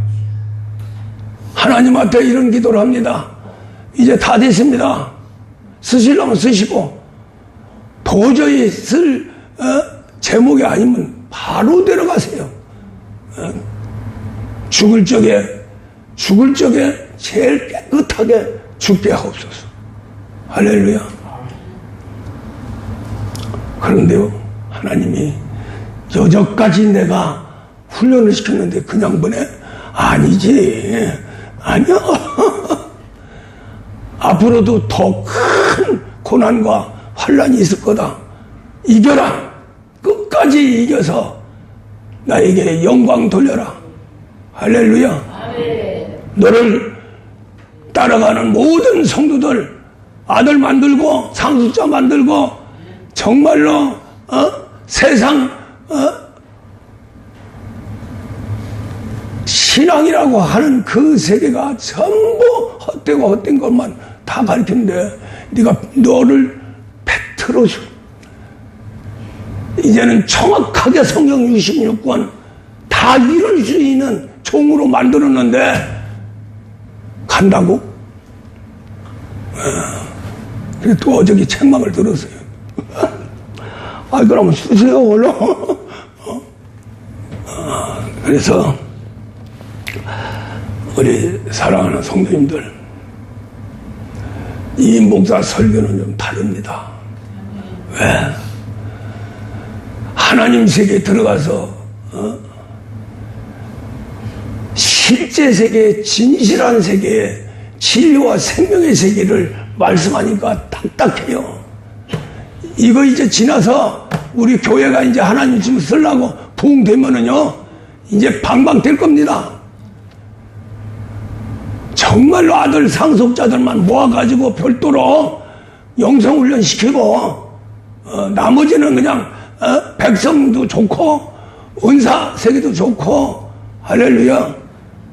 하나님한테 이런 기도를 합니다. 이제 다 됐습니다. 쓰시려면 쓰시고 도저히 쓸 제목이 아니면 바로 데려가세요. 죽을 적에 제일 깨끗하게 죽게 하옵소서. 할렐루야. 그런데요, 하나님이 여전까지 내가 훈련을 시켰는데 그냥 보내? 아니지. 아니야. 앞으로도 더 큰 고난과 환란이 있을 거다. 이겨라. 끝까지 이겨서 나에게 영광 돌려라. 할렐루야. 너를 따라가는 모든 성도들 아들 만들고 상속자 만들고 정말로 세상 신앙이라고 하는 그 세계가 전부 헛되고 헛된 것만 다 가르치는데 네가 너를 팩트로 이제는 정확하게 성경 66권 다 이룰 수 있는 종으로 만들었는데 간다고? 그래서 또 어저께 책망을 들었어요. 그러면 쓰세요 얼른. 그래서 우리 사랑하는 성도님들, 이 목사 설교는 좀 다릅니다. 왜? 하나님 세계에 들어가서 실제 세계, 진실한 세계에 진리와 생명의 세계를 말씀하니까 딱딱해요. 이거 이제 지나서 우리 교회가 이제 하나님 지금 쓰려고 부흥 되면은요, 이제 방방 될 겁니다. 정말로 아들 상속자들만 모아가지고 별도로 영성훈련 시키고, 나머지는 그냥, 백성도 좋고, 은사 세계도 좋고, 할렐루야.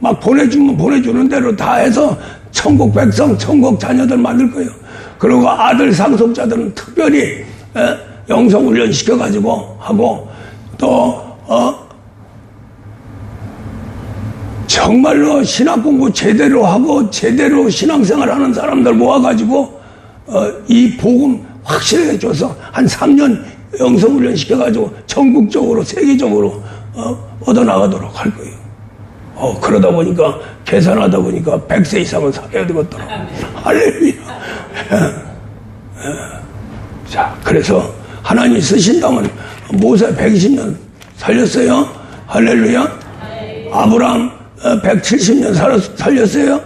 막 보내주면 보내주는 대로 다 해서 천국 백성, 천국 자녀들 만들 거예요. 그리고 아들 상속자들은 특별히 영성훈련 시켜가지고 하고 또 정말로 신학공부 제대로 하고 제대로 신앙생활하는 사람들 모아가지고 이 복음 확실하게 줘서 한 3년 영성훈련 시켜가지고 전국적으로 세계적으로 얻어나가도록 할 거예요. 그러다 보니까 계산하다 보니까 100세 이상은 살아야 되겠더라. 할렐루야. 자, 그래서 하나님이 쓰신다면 모세 120년 살렸어요. 할렐루야. 아브라함 170년 살렸어요.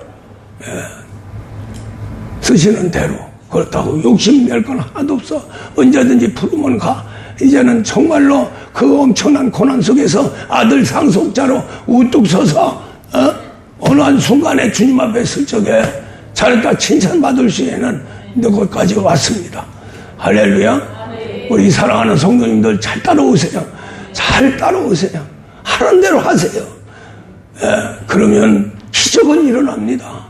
쓰시는 대로. 그렇다고 욕심낼 건 하나도 없어. 언제든지 부르면 가. 이제는 정말로 그 엄청난 고난 속에서 아들 상속자로 우뚝 서서 어느 한 순간에 주님 앞에 설 적에 잘했다 칭찬받을 시에는 내 곳까지 왔습니다. 할렐루야. 우리 사랑하는 성도님들 잘 따라오세요. 잘 따라오세요. 하는 대로 하세요. 그러면 기적은 일어납니다.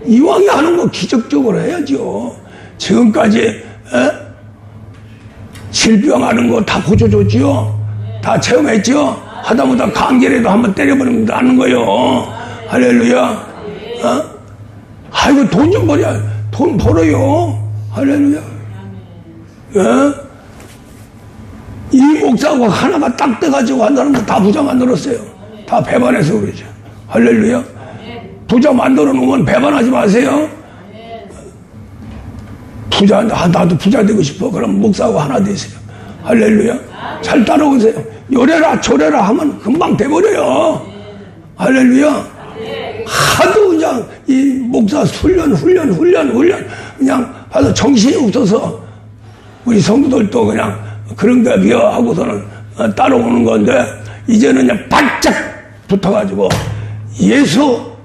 이왕에 하는 거 기적적으로 해야죠. 지금까지 질병하는 거 다 고쳐줬지요. 다 체험했죠. 하다못해 감기라도 한번 때려버리면 나는 거요. 할렐루야. 아이고 돈 좀 벌어야 돈 벌어요. 할렐루야. 이 목사하고 하나가 딱 돼가지고 한다는 거 다 부자 만들었어요. 다 배반해서 그러죠. 할렐루야. 부자 만들어 놓으면 배반하지 마세요. 부자, 나도 부자 되고 싶어. 그럼 목사하고 하나 되세요. 할렐루야. 잘 따라오세요. 요래라 저래라 하면 금방 돼버려요. 할렐루야. 하도 그냥 이 목사 훈련 그냥 봐서 정신이 없어서 우리 성도들도 그냥 그런 데 비하하고서는 따라오는 건데 이제는 그냥 바짝 붙어가지고 예수와